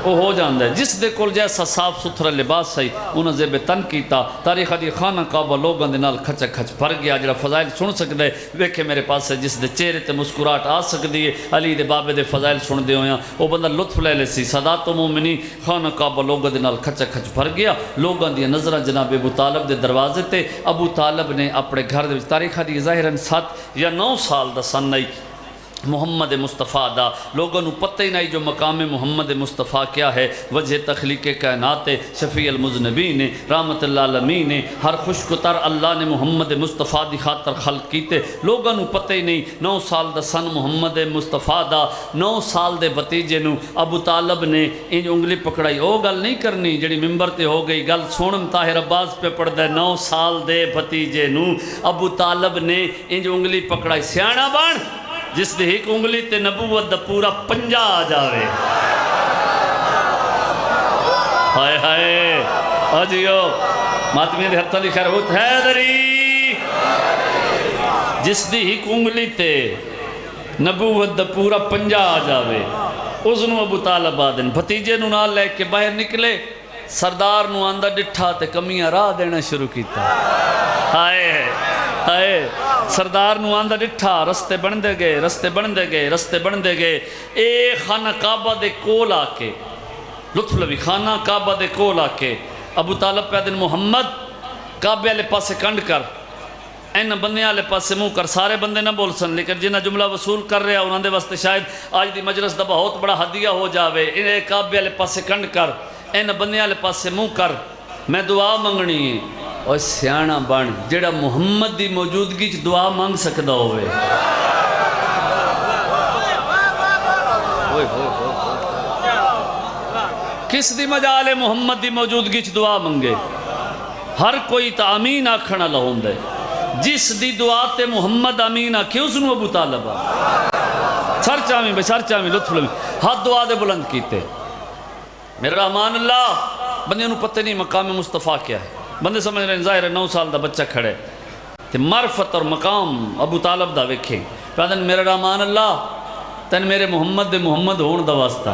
[SPEAKER 2] وہ ہو جاندہ ہے۔ جس دے کول جیسا صاف ستھرا لباس سہی انہاں زیب تن کیتا، تاریخ دی خانہ کعبہ لوگاں دے نال کھچا کھچ بھر گیا، جڑا فضائل سن سکدا ہے ویکھے میرے پاس ہے، جس دے چہرے تے مسکراہٹ آ سکدی ہے، علی دے بابے دے فضائل سن دے ہویاں او بندہ لطف لے لے سی۔ سادات و مومنی خانہ کعبہ لوگاں دے نال کھچا کھچ بھر گیا، لوگاں دی نظراں جناب ابو طالب دے دروازے تے۔ ابو طالب نے اپنے گھر دے وچ تاریخ دی ظاہراً 7 یا 9 سال دا سن نہیں محمد مصطفیٰ دا، لوگوں نو پتہ ہی نہیں جو مقام محمد مصطفیٰ کیا ہے، وجہ تخلیق کائنات شفیع المذنبین رحمت اللہ العالمین، ہر خشک تر اللہ نے محمد مصطفیٰ دی خاطر خلق کیتے، لوگوں نو پتہ ہی نہیں۔ 9 سال دا سن محمد مصطفیٰ دا، 9 سال دے بتیجے نو ابو طالب نے انج انگلی پکڑائی، او گل نہیں کرنی جڑی ممبر تے ہو گئی، گل سونم طاہر عباس پہ پڑھ دے، 9 سال دے بتیجے نو ابو طالب نے انج انگلی پکڑائی، سیاڑا بن جس دے ایک انگلی تے نبوت دا پورا پنجا آ جاوے، ہائے ہائے آجیو ماتمیہ دے ہتھا لکھا رہو حیدری، جس دی ایک انگلی تے نبوت دا پورا پنجا آ جاوے، اس نو ابو طالب آدن بھتیجے نو نال لے کے باہر نکلے، سردار نو آندہ ڈٹھا تے کمیاں راہ دینا شروع کیتا، ہائے ہائے سردار نو آندہ ڈٹھا، رستے بندے گئے رستے بندے گئے رستے بندے گئے، اے خانہ کعبہ دے کول آکے، لطف لوی خانہ کعبہ دے کول آکے ابو طالب پہ دن محمد کعبے والے پاسے کنڈ کر، ان بندے والے پاسے منہ کر. سارے بندے نہ بول سن لیکن جنہیں جملہ وصول کر رہا انہوں نے واسطے شاید آج دی مجلس دا بہت بڑا ہدیہ ہو جاوے. انہیں کعبے والے پاسے کنڈ کر, ان بندے والے پاسے منہ کر, میں دعا منگنی ہے. اور سیاںا بن جڑا محمد دی موجودگی چ دعا مانگ سکدا ہوئے. کس دی مجال ہے محمد دی موجودگی چ دعا منگے؟ ہر کوئی تا امین آکھنا لہون دے. جس دی دعا تے محمد امین آکھے اس نو ابو طالب سر چاویں بے سر چاویں لطف لیں ہاتھ دعا دے بلند کیتے. میرے رحمان اللہ بندے انہوں پتہ نہیں مقام مصطفیٰ کیا ہے. بندے سمجھ رہے ہیں ظاہر ہے 9 سال دا بچہ کھڑے تے معرفت اور مقام ابو طالب دا ویکھیں. پیادن میرے رحمان اللہ تین میرے محمد دے محمد ہون دا واسطہ.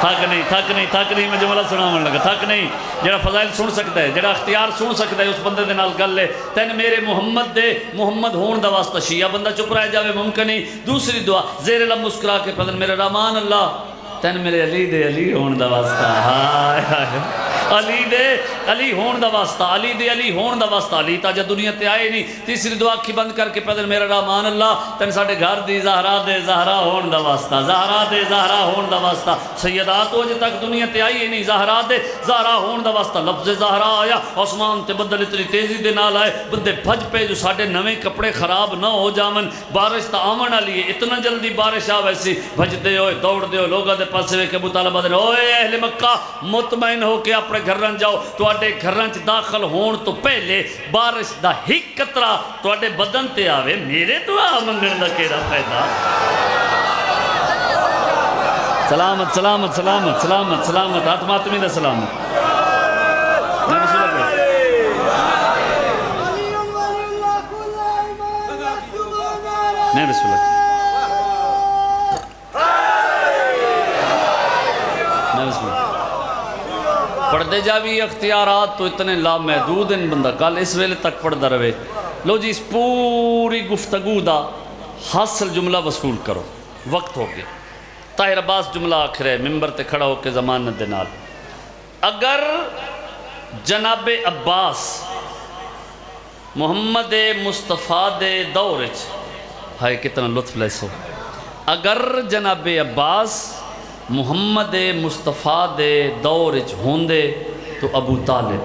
[SPEAKER 2] تھک نہیں میں جملہ سناون لگا. تھک نہیں جڑا فضائل سن سکتا ہے, جڑا اختیار سن سکتا ہے اس بندے دے نال گل لے. تین میرے محمد دے محمد ہون دا واسطہ. شیعہ بندہ چپ رہ جاوے ممکن نہیں. دوسری دعا زیر لب مسکرا کے پیادن میرے رحمان اللہ تین میرے علی دے علی ہون دا واسطہ. ہائے ہائے علی دے علی ہون دا واسطہ, علی دے علی ہون دا واسطہ. علی تاجہ دنیا تے آئے نہیں. تیسری دعا کی بند کر کے پیدل میرا رحمان اللہ تین ساڑھے گھر دی زہرا دے زہرا ہون دا واسطہ. زہرا دے زہرا ہون دا واسطہ. سیدات ہو جے تک دنیا تے آئے نہیں. زہرا دے زہرا ہون دا واسطہ. لفظ زہرا آیا آسمان تے بدل اتنی تیزی دے نال آئے بندے بھج پہ جو ساڑھے نویں کپڑے خراب نہ ہو جامن. بارش تا آمن آلیے اتنا جلدی بارش آ ویسی بھج دے ہوئے دوڑ دے ہو لوگا دے پاسے وے کہ ابو طالب دے اوے اہل مکہ مطمئن ہو کے اپنے گھرن جاؤ. توڑے گھرن چ داخل ہون تو پہلے بارش دا ہک قطرہ توڑے بدن تے آوے میرے دعا منگن دا کیڑا فائدہ. سلامت سلامت سلامت سلامت سلامت ہاتھ ماتمی دا سلامت. میں بسم اللہ پڑھتے جاوی اختیارات تو اتنے لامحدود ہیں بندہ کل اس ویلے تک پڑھتا رہے. لو جی اس پوری گفتگو دا حاصل جملہ وصول کرو. وقت ہو گیا. طاہر عباس جملہ آخر ہے ممبر تے کھڑا ہو کے ضمانت دے نال. اگر جناب عباس محمد مصطفیٰ دے دور ہائے کتنا لطف لیسو. اگر جناب عباس محمد مصطفیٰ دے دور ہوندے تو ابو طالب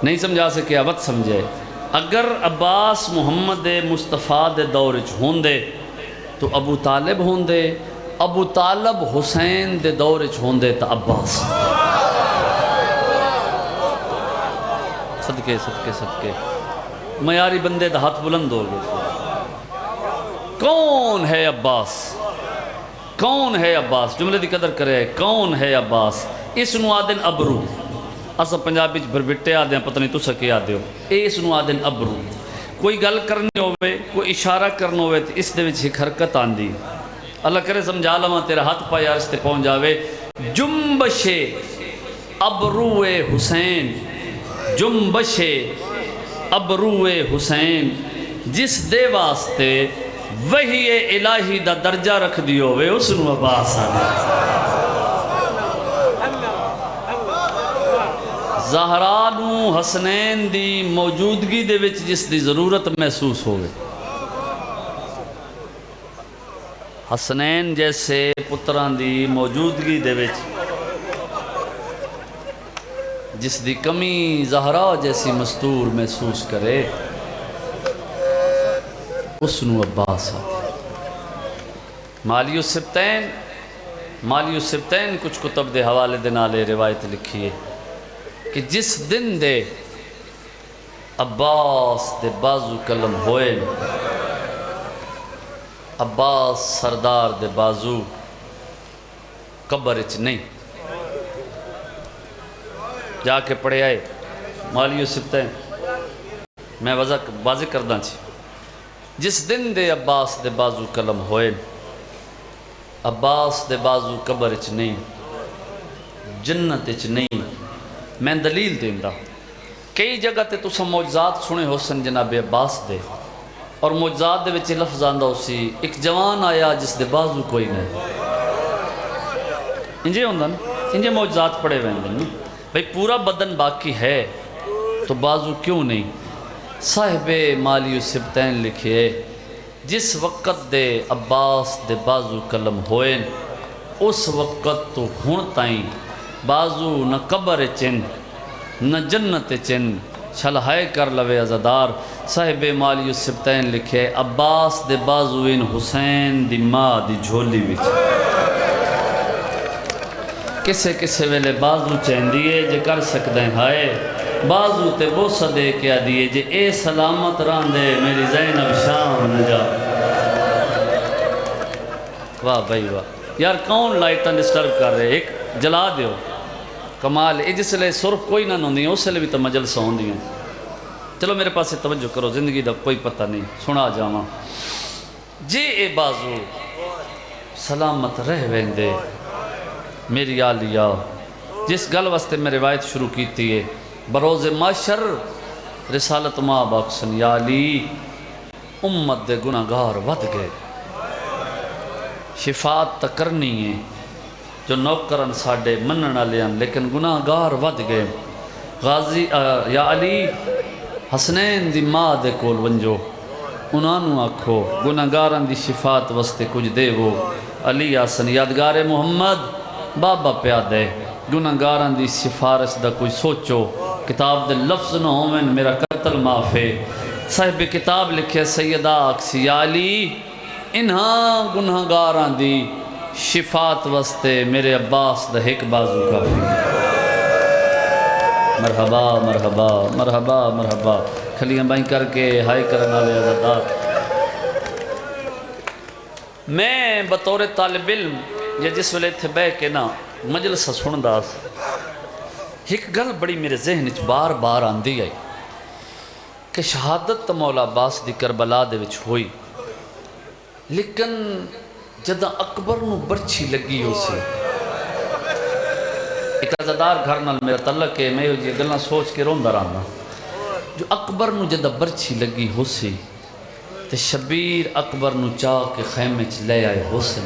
[SPEAKER 2] نہیں سمجھا سکیا وقت سمجھے. اگر عباس محمد مصطفیٰ دے دور ہوندے تو ابو طالب ہوندے. ابو طالب حسین دے دور ہوندے تو عباس. صدقے صدقے صدقے معیاری بندے دا ہاتھ بلند ہو گئے. کون ہے عباس؟ کون ہے عباس؟ جملے دی قدر کرے. کون ہے عباس؟ اس نو آدن ابرو. اسا پنجابی بھربٹے آدھیں پتہ نہیں تو سکے آدھے ہو. اس نو آدن ابرو. کوئی گل کرنی ہوئے کوئی اشارہ کرنا ہوئے تو اس دے وچ ایک حرکت آندی. اللہ کرے سمجھا لما تیرا ہاتھ پایا اس تے پہنچ جاوے. جنبش ابرو حسین جنبش ابرو حسین جس دے واسطے وہی الہی دا درجہ رکھ دیو وے اس نو عباس آنے. زہرا نو حسنین دی موجودگی دے وچ جس دی ضرورت محسوس ہوئے. حسنین جیسے پتران دی موجودگی دے وچ جس دی کمی زہرا جیسی مستور محسوس کرے اس نو عباس آتے. مالی السبتین کچھ کتب دے حوالے دے نالے روایت لکھی ہے کہ جس دن دے عباس دے بازو کلم ہوئے عباس سردار دے بازو قبر اچ نہیں. جا کے پڑھے آئے مالی السبتین میں واضح کردہ چی. جس دن دے عباس دے بازو کلم ہوئے عباس دے بازو قبر اچ نہیں جنت اچ نہیں. میں دلیل دیں دا کئی جگہ تے تو سا موجزات سنے ہو سن جناب عباس دے اور موجزات دے وچے لفظ آندہ ہو سی ایک جوان آیا جس دے بازو کوئی نہیں. انجھے ہوندہ نا انجھے موجزات پڑے ہوئے ہیں بھئی پورا بدن باقی ہے تو بازو کیوں نہیں؟ صاحب مالی السبتین لکھے جس وقت دے عباس دے بازو قلم ہوئے اس وقت تو ہن تائیں بازو نہ قبر چن نہ جنت چن چھلہائے کر لوے عزادار۔ صاحب مالی السبتین لکھے عباس دے بازو ان حسین دی ماں دی جھولی وچ کسے کسے ویلے بازو چین دیئے جے کر سکدیں ہائے بازو تے بوسہ دے کیا دیئے جے اے سلامت راندے میری زینب شام نہ جا۔ واہ بھائی واہ یار کون لائٹاں ڈسٹرب کر رہے ایک جلا دیو کمال ہے جس لئے سرخ کوئی نہ ہوندی اس لئے بھی تو مجلس ہوندی ہیں۔ چلو میرے پاس سے توجہ کرو زندگی دا کوئی پتہ نہیں سنا جاواں جے اے بازو سلامت رہ ویندے میری آلیہ جس گل واسطے میں روایت شروع کیتی ہے بروز معاشر رسالت ماں باکسن یا علی امت دے گناہگار ود گئے شفاعت تا کرنی ہے جو نوکرن ساڑے منن علیان لیکن گناہگار ود گئے غازی یا علی حسنین دی ماں دے کول ونجو انہوں آکھو گناہگارن دی شفاعت واسطے کچھ دے وہ علی حسن یادگار محمد بابا پیادے گناہگارن دی سفارش دا کوئی سوچو کتاب دے لفظ نہ ہومن میرا قتل معافے صاحب کتاب لکھے سیدہ اکسی یا علی انہاں گناہگارن دی شفاعت واسطے میرے عباس دا ایک بازو کافی مرحبا مرحبا مرحبا مرحبا کھلیاں بائیں کر کے ہائے کرنا لے عزادار۔ میں بطور طالب علم یہ جس ویلے تھے بے کے نا مجلس سن داس ایک گل بڑی میرے ذہن وچ بار بار آندی آئی کہ شہادت مولا عباس دی کربلا دے وچ ہوئی لیکن جدہ اکبر نو برچھی لگی ہو سی ایک عزادار گھر نال میرا تعلق ہے میں یہ گلنا سوچ کے روندہ رہنا جو اکبر نو جدہ برچھی لگی ہو سی تے شبیر اکبر نو چاہ کے خیمے چ لے آئے ہو سی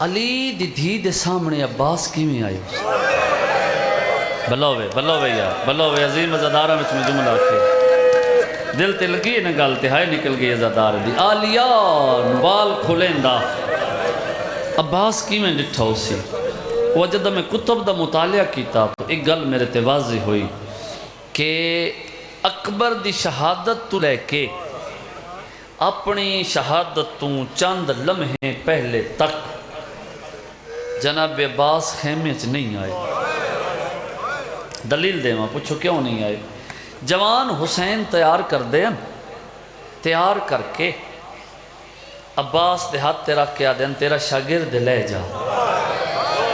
[SPEAKER 2] علی دی دھی دے سامنے عباس کی میں آئے ہو سی بلوے یار بلوے عظیم عزادارہ میں جملہ آکھے دل تے لگی نہ گل تے ہائے نکل گئی عزادار دی آلیہ نوال کھولیں دا عباس کی میں ڈٹھا ہو سی وہ جدہ میں کتب دا مطالعہ کیتا تو ایک گل میرے تے واضح ہوئی کہ اکبر دی شہادت تو لے کے اپنی شہادت تو چند لمحے پہلے تک جناب عباس خیمے چ نہیں آئے دلیل دے ماں پوچھو کیوں نہیں آئے جوان حسین تیار کر دے تیار کر کے عباس دے ہاتھ تیرا کیا دیں تیرا شاگرد لے جا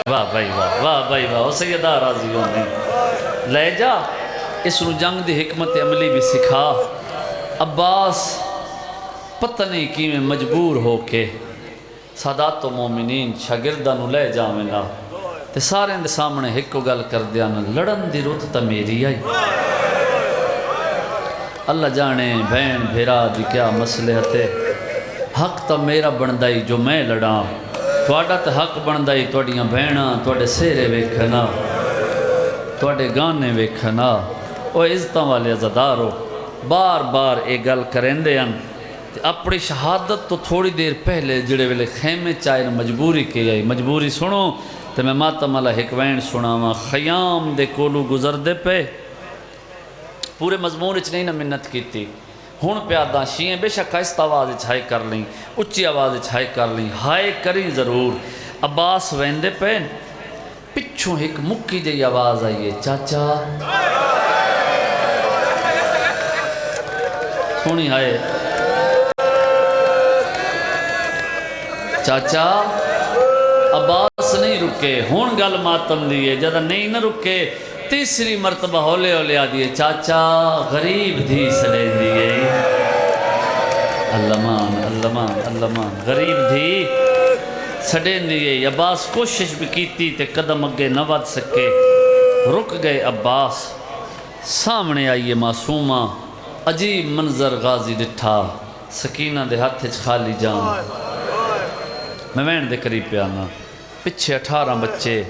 [SPEAKER 2] واہ بھائی واہ وہ سیدہ راضی ہونے لے جا اس نو جنگ دی حکمت عملی بھی سکھا عباس پتہ نہیں کی میں مجبور ہو کے سادات و مومنین شاگردہ نو لے جا ملا تے سارے دے سامنے ایک کو گل کر دیا نا لڑن دی رت تا میری آئی اللہ جانے بہن بھیرا دی کیا مسئلے ہتے حق تا میرا بندائی جو میں لڑاں تواڈا تے حق بندائی تواڈیاں بہناں تواڈے سیرے ویکھنا تواڈے گانے ویکھنا او عزتاں والے عزادارو بار بار ایک گل کریں دے ان اپنی شہادت تو تھوڑی دیر پہلے جڑے ویلے خیمے چاہے مجبوری کی آئی مجبوری سنو تو میں ماتم اللہ حکوین سناواں خیام دے کولو گزر دے پہ پورے مضمون اچھ نہیں نہ منت کی تھی ہون پیادہ شیئیں بے شک آہستہ آواز ہائے کر لیں اچھی آواز ہائے کر لیں ہائے کریں ضرور عباس ویندے پہ پچھوں ایک مکی جی آواز آئیے چاچا سونی ہائے چاچا عباس نہیں رکے ہون گل ماتم دیئے جدہ نہیں نہ رکے تیسری مرتبہ ہولے ہولے آدھیے چاچا غریب دھی سڑے دیئے اللہمان غریب دھی سڑے دیئے عباس کوشش بھی کیتی تے قدم اگے نہ ود سکے رک گئے عباس سامنے آئیے معصومہ عجیب منظر غازی ڈٹھا سکینہ دے ہاتھ خالی جان میں وین دے قریب پہ آنا پچھے 18 بچے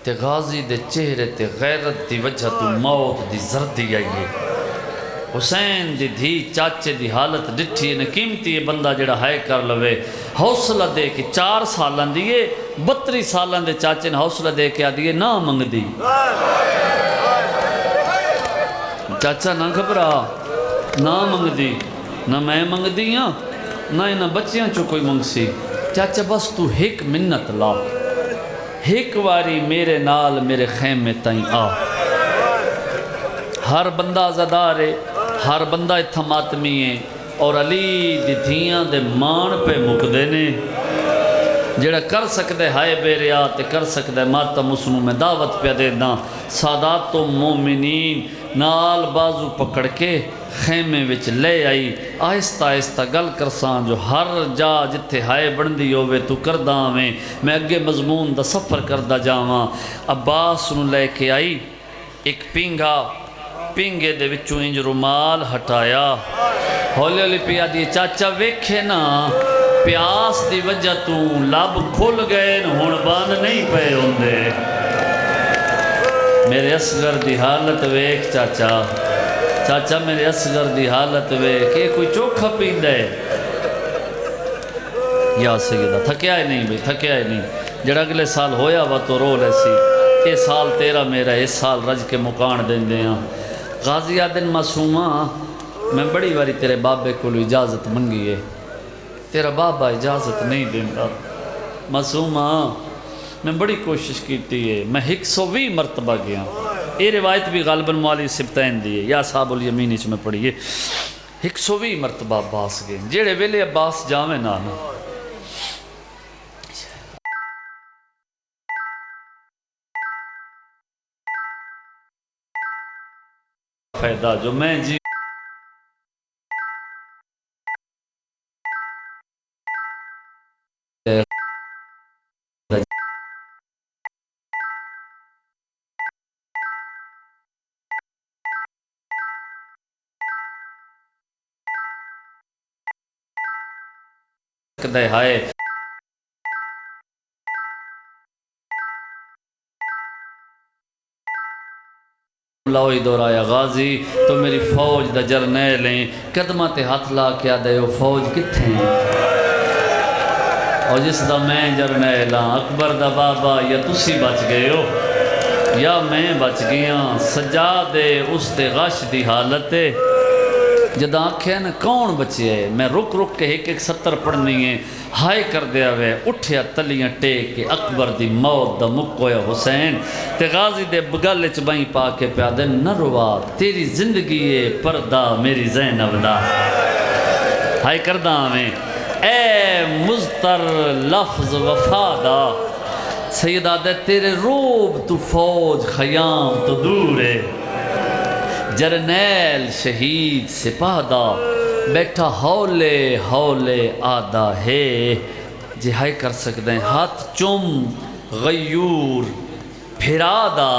[SPEAKER 2] تے غازی دے چہرے تے غیرت دی وجہ تو موت دی زردی آئی ہے۔ حسین دی دھی چاچے دی حالت ڈٹھی ہے، قیمتی بندہ جڑا ہے کر لوے حوصلہ دے کے 4 سالاں دیئے 32 سالاں دے چاچے نے حوصلہ دے کے آدھیے نہ منگ دی چاچا نہ گھبرا نہ منگ دی نہ میں منگ دی ہاں نہ انہاں بچیاں چو کوئی منگ سی چاچا بس تو ایک منت لا ایک واری میرے نال میرے خیمے تائیں آ ہر بندہ عزادار ہے ہر بندہ اتھا ماتمی ہے اور علی دی دھیاں دے مان پہ مکدے نے جڑا کر سکدے ہائے بے ریات کر سکدے ماتم اسنو میں دعوت پہ دینا سادات و مومنین نال بازو پکڑ کے خیمے وچ لے آئی آہستہ آہستہ گل کرساں جو ہر جا جتھے ہائے بندی ہوئے تو کردہ آویں میں اگے مضمون دا سفر کردہ جاواں عباس نو لے کے آئی ایک پینگے دے وچوں انج رومال ہٹایا ہولی ہولی پیا دی چاچا ویکھے نا پیاس دی وجہ تو لب کھل گئے ہون باندھ نہیں پے ہوندے میرے اصغر دی حالت ویکھ چاچا میرے اصغر دی حالت ویکھ کہ کوئی چوکھا پیندہ ہے یا سیدہ تھکیا ہی نہیں بھئی تھکیا ہی نہیں جڑا اگلے سال ہویا وا تو رو لیسی اے سال تیرا میرا اس سال رج کے مکان دیں دے ہاں غازی آدن معصومہ میں بڑی باری تیرے بابے کو اجازت منگی ہے تیرا بابا اجازت نہیں دینا معصومہ میں بڑی کوشش کیتی ہے میں 120 مرتبہ گیا یہ روایت بھی غالباً موالی سبتین دی ہے یا صاحب الیمین اس میں پڑھی ہے 120 مرتبہ عباس گئے جیڑے ویلے عباس جاویں نا فائدہ جو میں جی دے ہائے لاؤی دورایا غازی تو میری فوج دا جرنیل ہیں قدمہ تے ہاتھ لا کیا دے وہ فوج کتھے ہیں اور جس دا میں جرنیل ہاں اکبر دا بابا یا تسی بچ گئے ہو یا میں بچ گیا سجا دے اس تے غش دی حالت جدہ آنکھیں نا کون بچے ہے میں رک کے ایک 70 پڑھنی ہے ہائے کر دیا وے اٹھیا تلیاں ٹیک کے اکبر دی موت دا مکویا حسین تے غازی دے بگل چبائیں پا کے پیادے نہ روا تیری زندگی ہے پردہ میری زینب دا ہائے کردہ میں اے مزتر لفظ وفادہ سیدہ دے تیرے روب تو فوج خیام تو دور ہے جرنیل شہید سپاہدہ بیٹھا ہولے آدھا ہے جی ہائے کر سکتے ہیں ہاتھ چم غیور پھرادا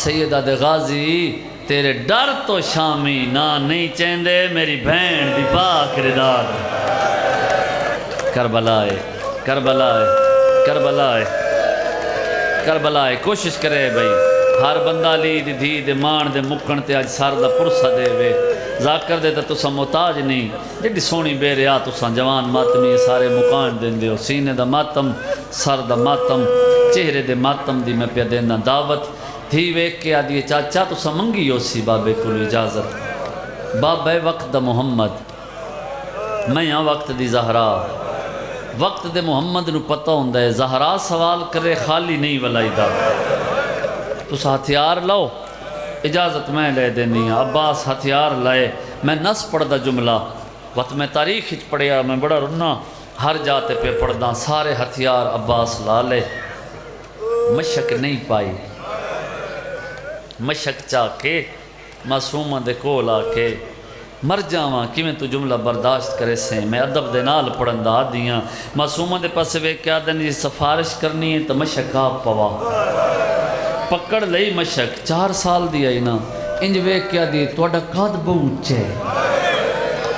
[SPEAKER 2] سیدہ دے غازی تیرے ڈر تو شامی نہ نہیں چیندے میری بہن دی پاک رداد کربلائے کوشش کرے بھائی ہر بندہ لی دی دھی دے مان دے مکن تے آج سار دا پرسہ دے وے ذاکر دے تا تسا محتاج نہیں جڑی سونی بے ریا تسا جوان ماتمی سارے مکان دیں دے سینے دا ماتم سر دا ماتم چہرے دے ماتم دی میں پہ دینا دعوت دھی ویک کے آدھی چاچا تسا منگی ہو سی بابے کو اجازت بابے وقت دا محمد میں یہاں وقت دی زہرا وقت دے محمد نو پتہ ہوندہ ہے زہرا سوال کرے خالی نہیں ولائی دا تو ہتھیار لاؤ اجازت میں لے دینی ہے عباس ہتھیار لائے میں نس پڑھ دا جملہ وقت میں تاریخ پڑھیا میں بڑا رنا ہر جاتے پہ پڑھ دا سارے ہتھیار عباس لا لے مشک نہیں پائی مشک چاہ کے معصومہ دے کول آ کے مر جاواں کیویں تو جملہ برداشت کرے سے میں ادب دے نال پڑھن دا دیاں معصومہ دے پاسے وے کیا دن یہ سفارش کرنی ہے تو مشک آپ پوا پکڑ لئی مشک 4 سال دیا ہی نا انج وے کیا دی توڑا قد بہنچے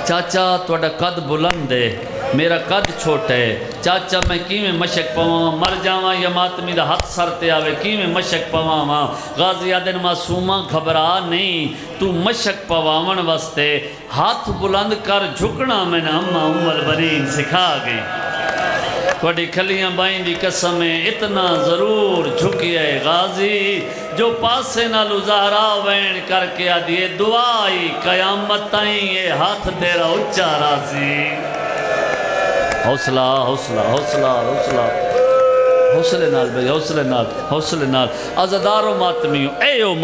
[SPEAKER 2] چاچا توڑا قد بلند ہے میرا قد چھوٹا ہے چاچا میں کی میں مشک پواں مر جاواں یا ماتمی دا ہاتھ سر تے آوے کی میں مشک پواں غازی آدن معصومہ گھبرا نہیں تو مشک پواون واسطے ہاتھ بلند کر جھکنا میں نے اماں ام البنین سکھا گئی وڈی کھلیاں بائیں دی قسمیں اتنا ضرور جھکیے غازی جو پاسے نالو زہرا وین کر کے آدھیے دعائی قیامت تائیں یہ ہاتھ تیرا اچھا راضی حوصلہ حوصلہ حوصلہ حوصلہ حوصلے نال بھئی حوصلے نال عزدارو ماتمیوں ایو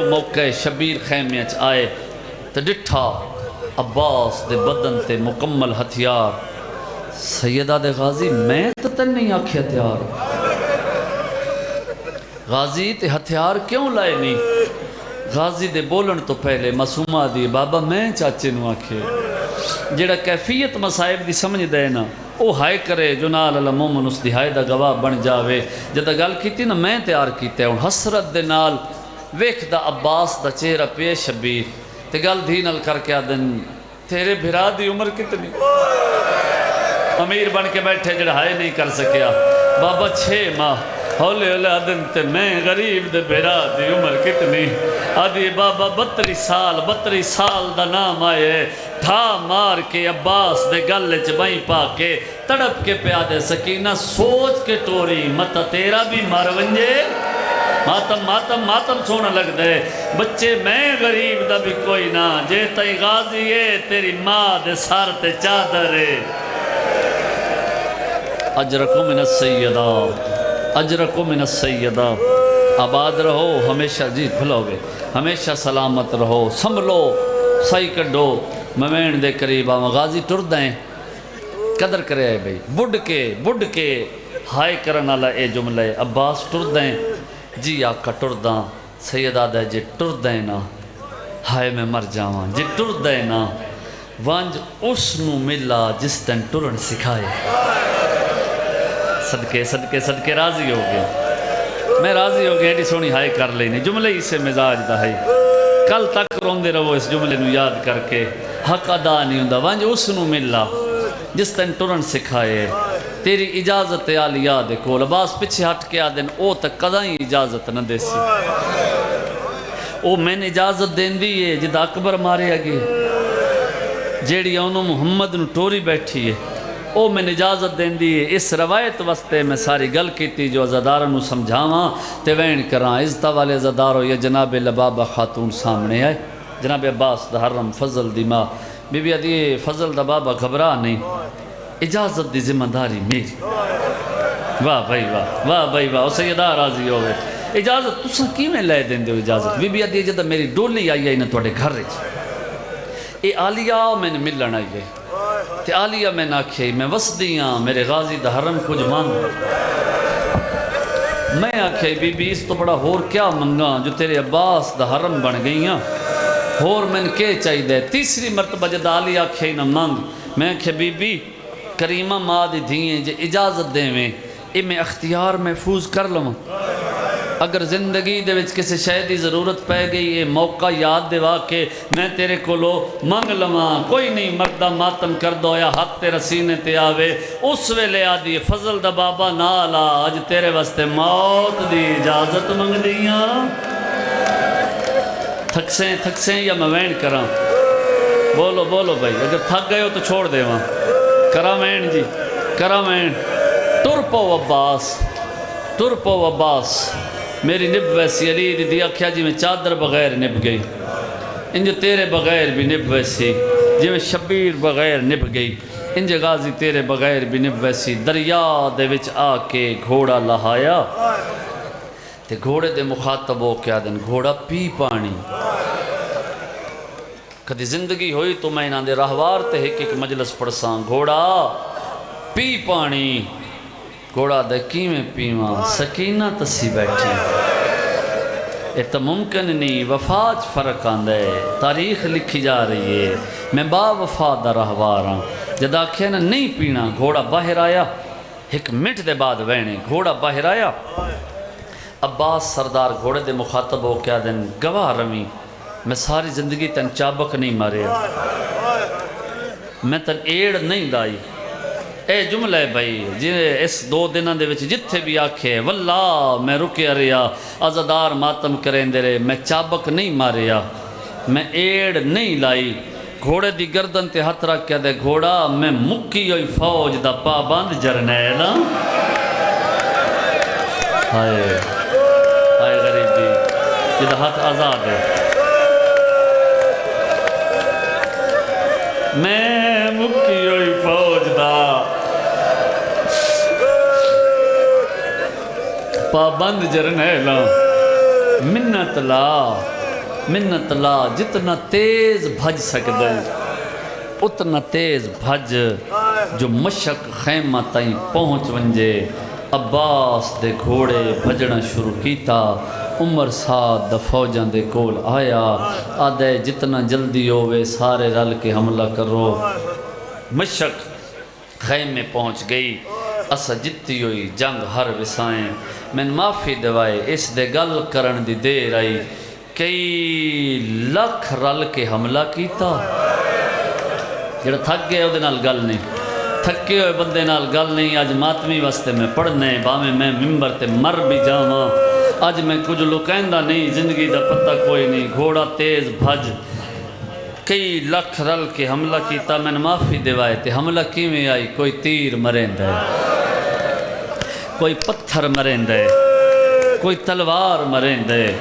[SPEAKER 2] موقع شبیر خیمیچ آئے تو ڈٹھا عباس دے بدن تے مکمل ہتھیار سیدہ دے غازی میں تو تن نہیں آکھے ہتھیار غازی تے ہتھیار کیوں لائے نہیں غازی دے بولن تو پہلے معصومہ دی بابا میں چاچے نو آکھے جڑا کیفیت مصائب دی سمجھ دے نا او ہائے کرے جو نال المومن اس دی ہائے دا گواہ بن جاوے جدہ گل کیتی نا میں تیار کیتے ہوں حسرت دے نال ویکھ دا عباس دا چہرہ پیش شبیر تے گل دھی نال کر کے آدن تیرے بھرا دی عمر کتنی امیر بن کے بیٹھے جڑا ہائے نہیں کر سکیا بابا 6 ماہ ہولے ہولے آدن تے میں غریب دے بھرا دی عمر کتنی آدھی بابا 32 سال دا نام آئے تھا مار کے عباس دے گلے چبائیں پا کے تڑپ کے پیادے سکینہ سوچ کے ٹوری متا تیرا بھی مار ونجے ماتم سونا لگ دے بچے میں غریب دا بھی کوئی نہ جے تائی غازی ہے تیری ماں دے سار تے چادرے اجرکم من السیدہ اجرکم من السیدہ آباد رہو ہمیشہ جی بھلو گے ہمیشہ سلامت رہو سنبھلو صحیح کڈو ممین دے قریب آواں غازی ٹر دیں قدر کرے آئے بھئی بڑھ کے ہائے کرن والا اے جملے عباس ٹر دیں جی آقا ٹر داں سیدہ دے جی ٹر دیں نا ہائے میں مر جاواں جی ٹر دیں نا وانج اس نو ملا جس تن ٹرن سکھائے صدقے راضی ہو گیا میں راضی ہو گیا ایڈی سونی ہائے کر لینی جملے ہی سے مزاج دا ہے کل تک روندے رہو اس جملے نو یاد کر کے حق ادا نہیں ہوندا وانج اس نو ملا جس تن ٹرن سکھائے تیری اجازت عالیہ دے کول عباس پچھے ہٹ کے آدن او تک قضائیں اجازت نہ دے سی او میں نے اجازت دین دی ہے جدہ اکبر مارے آگے جیڑی انہوں محمد نو ٹوری بیٹھی ہے او میں اجازت دین دی ہے اس روایت واسطے میں ساری گل کیتی جو عزاداروں نو سمجھاواں تے وین کراں عزتہ والے عزاداروں یا جناب لبابہ خاتون سامنے آئے جناب عباس دا حرم فضل دی ماں بی بی ادھی فضل دا بابا گھبرا نہیں اجازت دی ذمہ داری میری واہ بھائی واہ سیدہ راضی ہوئے اجازت تساں کی میں لے دیں دے ہو اجازت بی بی ادھی جدہ میری ڈولی آئی آئی نا توڑے گھر رہی اے آلیہ میں نے ملن آئی گئی تے آلیہ میں ناکھے میں وسدیاں میرے غازی دا حرم کچھ مانگ میں آکھے بی بی اس تو بڑا ہور کیا منگاں جو تیرے عباس دا حرم بن گئیاں ہور میں نے کے چاہی دے تیسری مرتبہ جد آلیہ آکھے نہ مانگ میں آکھے بی بی کریمہ ماں دی دھیئیں جے اجازت دیں میں اے میں اختیار محفوظ کر لوں اگر زندگی دے وچ کسی شے دی ضرورت پہ گئی اے موقع یاد دیوا کے میں تیرے کو لو منگ لواں کوئی نہیں مردہ ماتم کر دو یا ہاتھ تیرا سینے تے آوے اس ویلے آدھی فضل دا بابا نالا آج تیرے واسطے موت دی اجازت منگ دیاں تھکسیں یا میں وین کراں بولو بھائی اگر تھک گئے ہو تو چھوڑ دے وہاں کراں وین جی کراں وین ٹر پو عباس میری نب ویسی علی دی آکھیا جی میں چادر بغیر نب گئی انجھے تیرے بغیر بھی نب ویسی جی میں شبیر بغیر نب گئی انجھے غازی تیرے بغیر بھی نب ویسی دریا دے وچ آ کے گھوڑا لہایا تے گھوڑے دے مخاطب ہو کیا دن گھوڑا پی پانی کدی زندگی ہوئی تو میں انہاں دے راہوار تے ایک مجلس پڑساں گھوڑا پی پانی گھوڑا دے کیویں پیواں سکینہ تسی بیٹھی اے تو ممکن نہیں وفاج فرق آندے تاریخ لکھی جا رہی ہے میں با وفا دا راہوار ہاں جد آکھے نا نہیں پینا گھوڑا باہر آیا ایک منٹ دے بعد وینے گھوڑا باہر آیا عباس سردار گھوڑے دے مخاطب ہو کیا دن گواہ روی میں ساری زندگی تن چابک نہیں مارے میں تن ایڑ نہیں دائی اے جملہ ہے بھائی جی اس 2 دنوں دے وچ جتھے بھی آکھے واللہ میں رکیا رہیا عزادار ماتم کریں دے رہے میں چابک نہیں ماریا میں ایڑ نہیں لائی گھوڑے دی گردن تے ہاتھ رکھ کے دے گھوڑا میں مکی ہوئی فوج دا پابند جرنیل ہائے ہائے غریبی جدہ ہاتھ آزاد ہے میں مکی ہوئی فوج دا پابند جرنیل منت لا جتنا تیز بھج سکدے اتنا تیز بھج جو مشک خیمہ تائیں پہنچ ونجے عباس دے گھوڑے بھجنا شروع کیتا عمر سعد دا فوجاں دے کول آیا آدھے جتنا جلدی ہوئے سارے رل کے حملہ کرو مشک خیمے پہنچ گئی اسا جتی ہوئی جنگ ہر وسائیں میں معافی دوائے اس دے گل کرن دی دیر آئی کئی لکھ رل کے حملہ کیتا جڑا تھک گئے وہ نال گل نہیں تھکے ہوئے بندے نال گل نہیں آج ماتمی واسطے میں پڑھنے باویں میں ممبر تے مر بھی جاواں آج میں کچھ لکیندا نہیں زندگی دا پتہ کوئی نہیں گھوڑا تیز بھج کئی لکھ رل کے حملہ کیتا میں معافی دیوائے تے حملہ کیویں آئی کوئی تیر مریندا ہے کوئی پتھر مریندا ہے کوئی تلوار مریندا ہے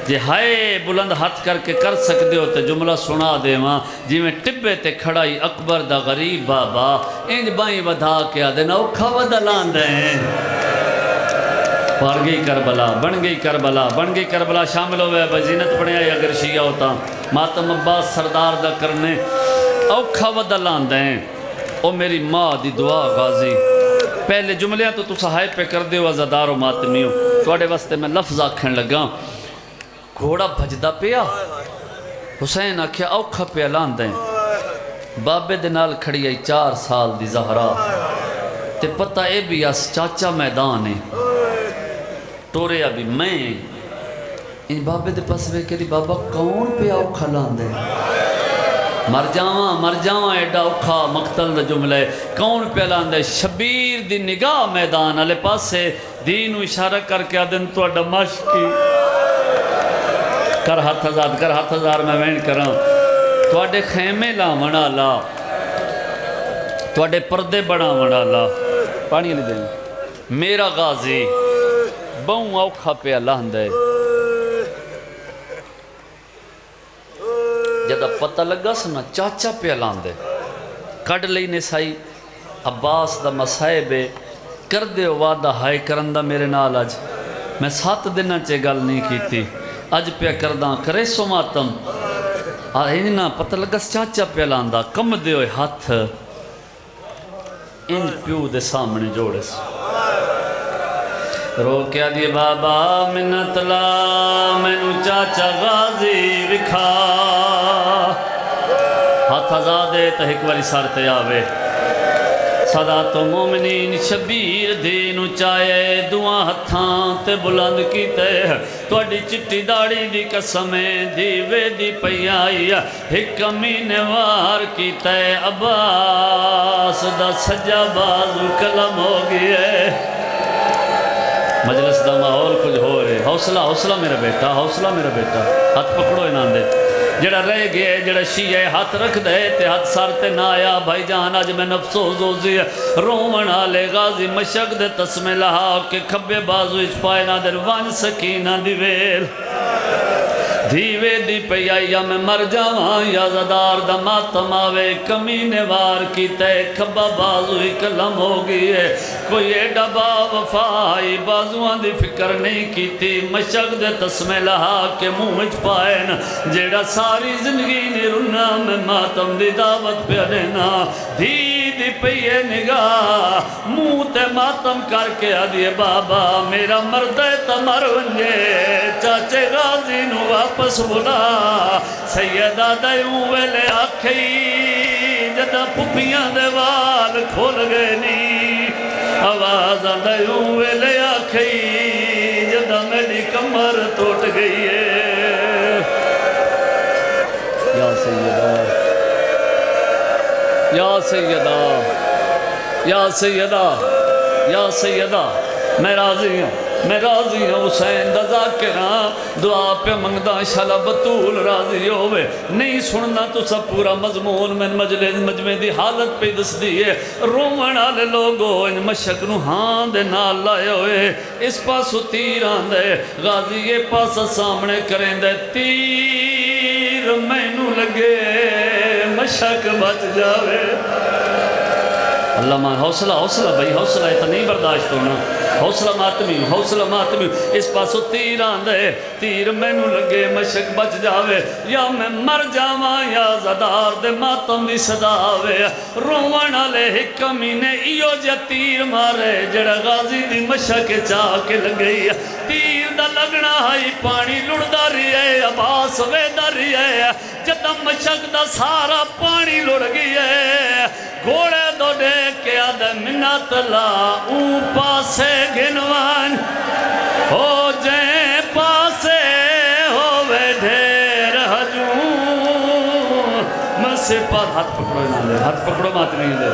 [SPEAKER 2] جے ہائے بلند ہاتھ کر کے کر سکتے ہو تو جملہ سنا دے ماں جی میں ٹبے تے کھڑائی اکبر دا غریب بابا انج بائیں ودھا کے آدھے نا اوکھا ودھا لان رہے ہیں پار گئی کربلا بن گئی کربلا شامل ہوئے بزینت بڑھے آئی اگر شیعہ ہوتا ماتم عباس سردار دا کرنے اوکھا ودھا لان دے ہیں او میری ماں دی دعا غازی پہلے جملیاں تو سہائے پہ کر دے ہو عزادار و ماتمیوں توڑے واسطے میں لفظ آکھن لگا گھوڑا بھجدہ پیا حسین آکھیا اوکھا پیا لان دیں بابے دنال کھڑی آئی 4 سال دی زہرا تے پتہ اے بھی اس چاچا میدان ہے ٹورے ابھی میں ان بابے دے پاس بے کہی بابا کون پیا اوکھا لان دیں مر جاواں ایڈا اوکھا مقتل دا جملہ ہے کون پیا لان دیں شبیر دی نگاہ میدان علی پاسے دین و اشارہ کر کے آدن تو اڈا مشکی کر ہاتھ ہزار میں وین کراں توڑے خیمے لاون والا توڑے پردے بناون والا پانی نہیں دیں میرا غازی بہوں اوکھا پہ اللہ دے جدہ پتہ لگا سنا چاچا پہ اللہ دے کڑ لئی نسائی عباس دا مسائبے کر دے وعدہ ہائے کرندہ میرے نال آج میں 7 دنہ چے گل نہیں کی تھی اج پیا کرداں کرے سو ماتم انجنا پتہ لگس چاچا پیا لاندا کم دے ہوئے ہاتھ انج پیو دے سامنے جوڑے رو کیا دی بابا منت لا مینو چاچا غازی وکھا ہاتھ آزادے تا ایک واری سارتے آوے صدا تو مومنین شبیر دین چاہے دعا ہتھاں تے بلند کیتے توڑی چٹی داڑی دی قسمیں دیوے دی پیائی ایک امین وار کیتے عباس دا سجا بازو کلم ہو گئے مجلس دا ماحول کچھ ہو رہے حوصلہ میرا بیٹا ہاتھ پکڑو انہاں دے جڑا رہ گئے جڑا شیعہ ہاتھ رکھ دے تے ہاتھ سارتے نہ آیا بھائی جان آج میں نفسوز ہوزی رومن آلے غازی مشک دے تسمے لہا کہ کھبے بازو اچ پائے نہ در وان سکینہ دیویل دیوے دی پیائی میں مر جاواں یا زدار دا ماتم آوے کمینے وار کی تے کھبا بازو ایک لم ہو گئی ہے کوئی ایڈا با وفائی بازوان دی فکر نہیں کی تھی مشک دے تسمے لہا کہ موچ پائن جیڑا ساری زندگی نے رنا میں ماتم دی دعوت پہ دینا دی پیے نگاہ منہ تے ماتم کر کے آدھئے بابا میرا مردے تمر ونجے چاچے غازی نو واپس بلا سیدہ دیوں ویلے آکھئی جدہ پپیاں دے وال کھول گئے نی آواز دیوں ویلے آکھئی جدہ میری کمر ٹوٹ گئی ہے یا سیدہ یا سیدہ یا سیدہ میں راضی ہوں حسین دا ذاکر ہاں دعا پہ منگدا شالا بطول راضی ہوئے نہیں سننا تو سب پورا مضمون میں مجمع دی حالت پہ دس دیئے رومن آلے لوگو ان مشک نو ہاں دے نال لائے ہوئے اس پاسو تیر آن دے غازی یہ پاسا سامنے کریں دے تیر میں نو لگے مشک بچ جاوے اللہ مان حوصلہ بھائی حوصلہ ہے تو نہیں برداشت ہونا حوصلہ ماتمی اس پاسو تیر آن دے تیر میں نو لگے مشک بچ جاوے یا میں مر جاواں یا زدار دے ماتم دی صدا آوے روان آلے ایک کمینے ایو جا تیر مارے جڑا غازی دی مشک چاہ کے لگئی تیر دا لگنا ہائی پانی لڑدا رہی ہے عباس ویدہ رہی ہے جدہ مشک دا سارا پانی لڑ گئی ہے گھوڑے دو دیکھ کے آدھے منت لا اون پاسے گھنوان ہو جائیں پاسے ہوئے ڈھیر ہجون مسے پاس ہاتھ پکڑو مات نہیں دے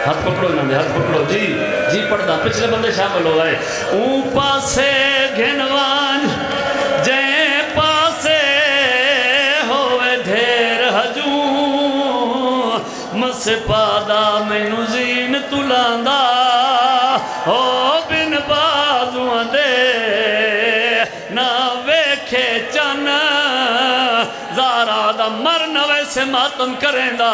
[SPEAKER 2] ہاتھ پکڑو جی پڑھنا پچھلے بندے شامل ہو گئے اون پاسے گھنوان جائیں پاسے ہوئے ڈھیر ہجون مسپادہ میں نزین تلاندا ہو بن بازوان دے نہ ویکھے چن زارا دا مرنا ویسے ماتم کریں دا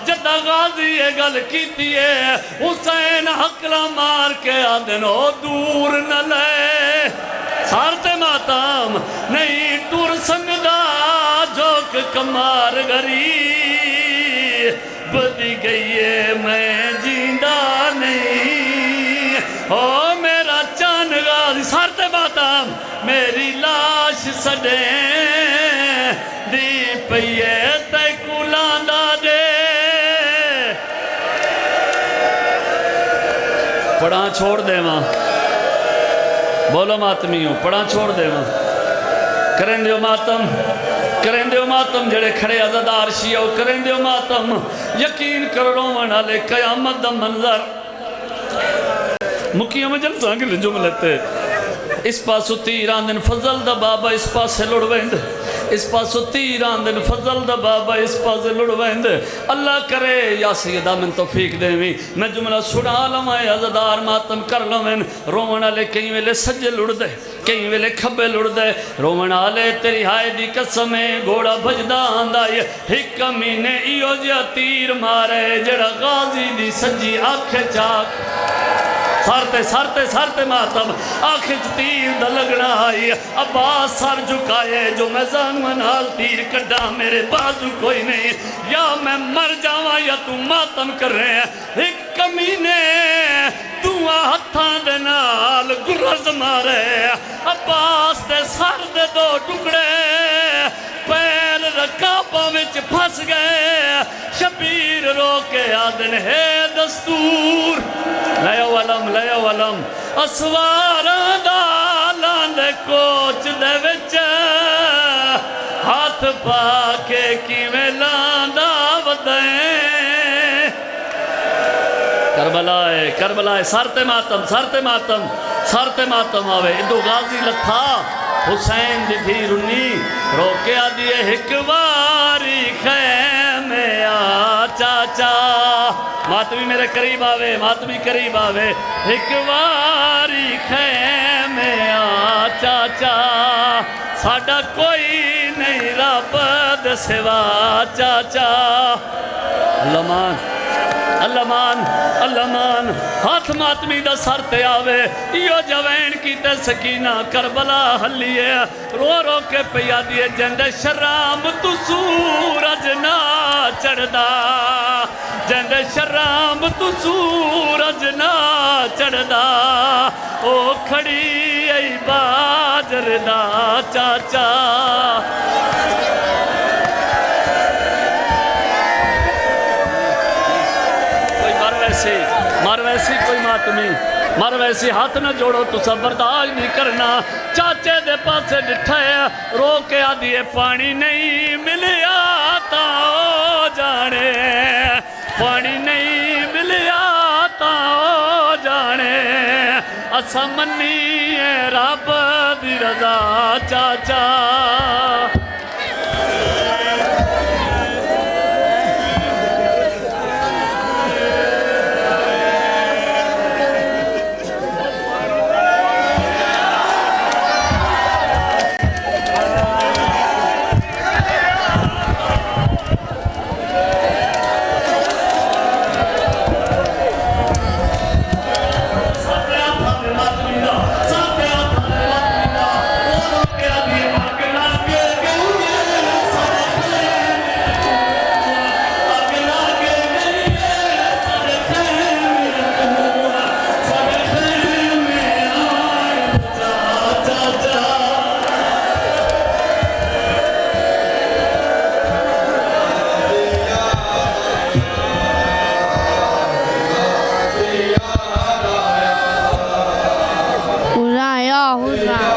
[SPEAKER 2] جدہ غازی یہ گل کیتی ہے حسین حقلہ مار کے آدنو دور نہ لے سارتے ماتم نہیں ٹور سنگدہ جوک کمار گری بدی گئی ہے میں جیندہ نہیں او میرا چان غازی سارتے ماتم میری لاش سڈیں دی پئیے تے کولاندہ دے پڑھاں چھوڑ دے ماں بولو ماتمیوں پڑھاں چھوڑ دے ماں کریں دیو ماتم جڑے کھڑے عزدار شیعو کریں دیو ماتم یقین کر رومن آلے قیامت دا منظر مکیوں میں جلساں کے لئے جملتے اس پاسو تیران دن فضل دا بابا اس پاسے لڑویند اس پاسو تیران دن فضل دا بابا اس پاسے لڑویند اللہ کرے یا سیدہ من توفیق دے میں جملہ سڑا لمائے عزدار ماتم کر لمن رومن آلے کہیں ویلے سجے لڑ دے کہیں ویلے کھبے لڑ دے رومن آلے تیری ہائے دی قسمیں گھوڑا بجدہ آندائی ایک کمینے ایو جا تیر مارے جڑا غازی دی سجی آنکھیں چاک سارتے ماتم آنکھیں تیر دا لگنا آئی عباس سر جھکائے جو میزان منال تیر کڑا میرے بازو کوئی نہیں یا میں مر جاواں یا تو ماتم کر رہے ہیں ایک کمینے دعا ہتھاں دے نال گرز مارے عباس دے سر دے دو ٹکڑے پیر رکابہ وچ پھس گئے شبیر رو کے آدن ہے دستور لے علم اسواراں دا لاندے کوچ دے وچ ہاتھ پا کے کیویں لاندا ودیں کربلائے سارتے ماتم آوے ادو غازی لتھا حسین دی بھی رنی روکے آدھیے ایک واری خیمے آ چاچا ماتمی میرے قریب آوے ایک واری خیمے آ چاچا ساڑھا کوئی نہیں رب دے سوا چاچا اللہ مان ہاتھ ماتمی دا سر تے آوے ایو جوین کی تے سکینہ کربلا حلیے رو کے پیا دیے جندے شرام تو سورج نہ چڑھدا جندے شرام تو سورج نہ چڑھدا او کھڑی ای باجر دا چاچا مر ویسی کوئی ماتمی مر ویسی ہاتھ نہ جوڑو تو سب برداشت نہیں کرنا چاچے دے پاسے ڈٹھائے رو کے آدھیے پانی نہیں ملیا تا جانے پانی نہیں ملیا اسا منی رب دی رضا چاچا
[SPEAKER 3] حسین یا حسین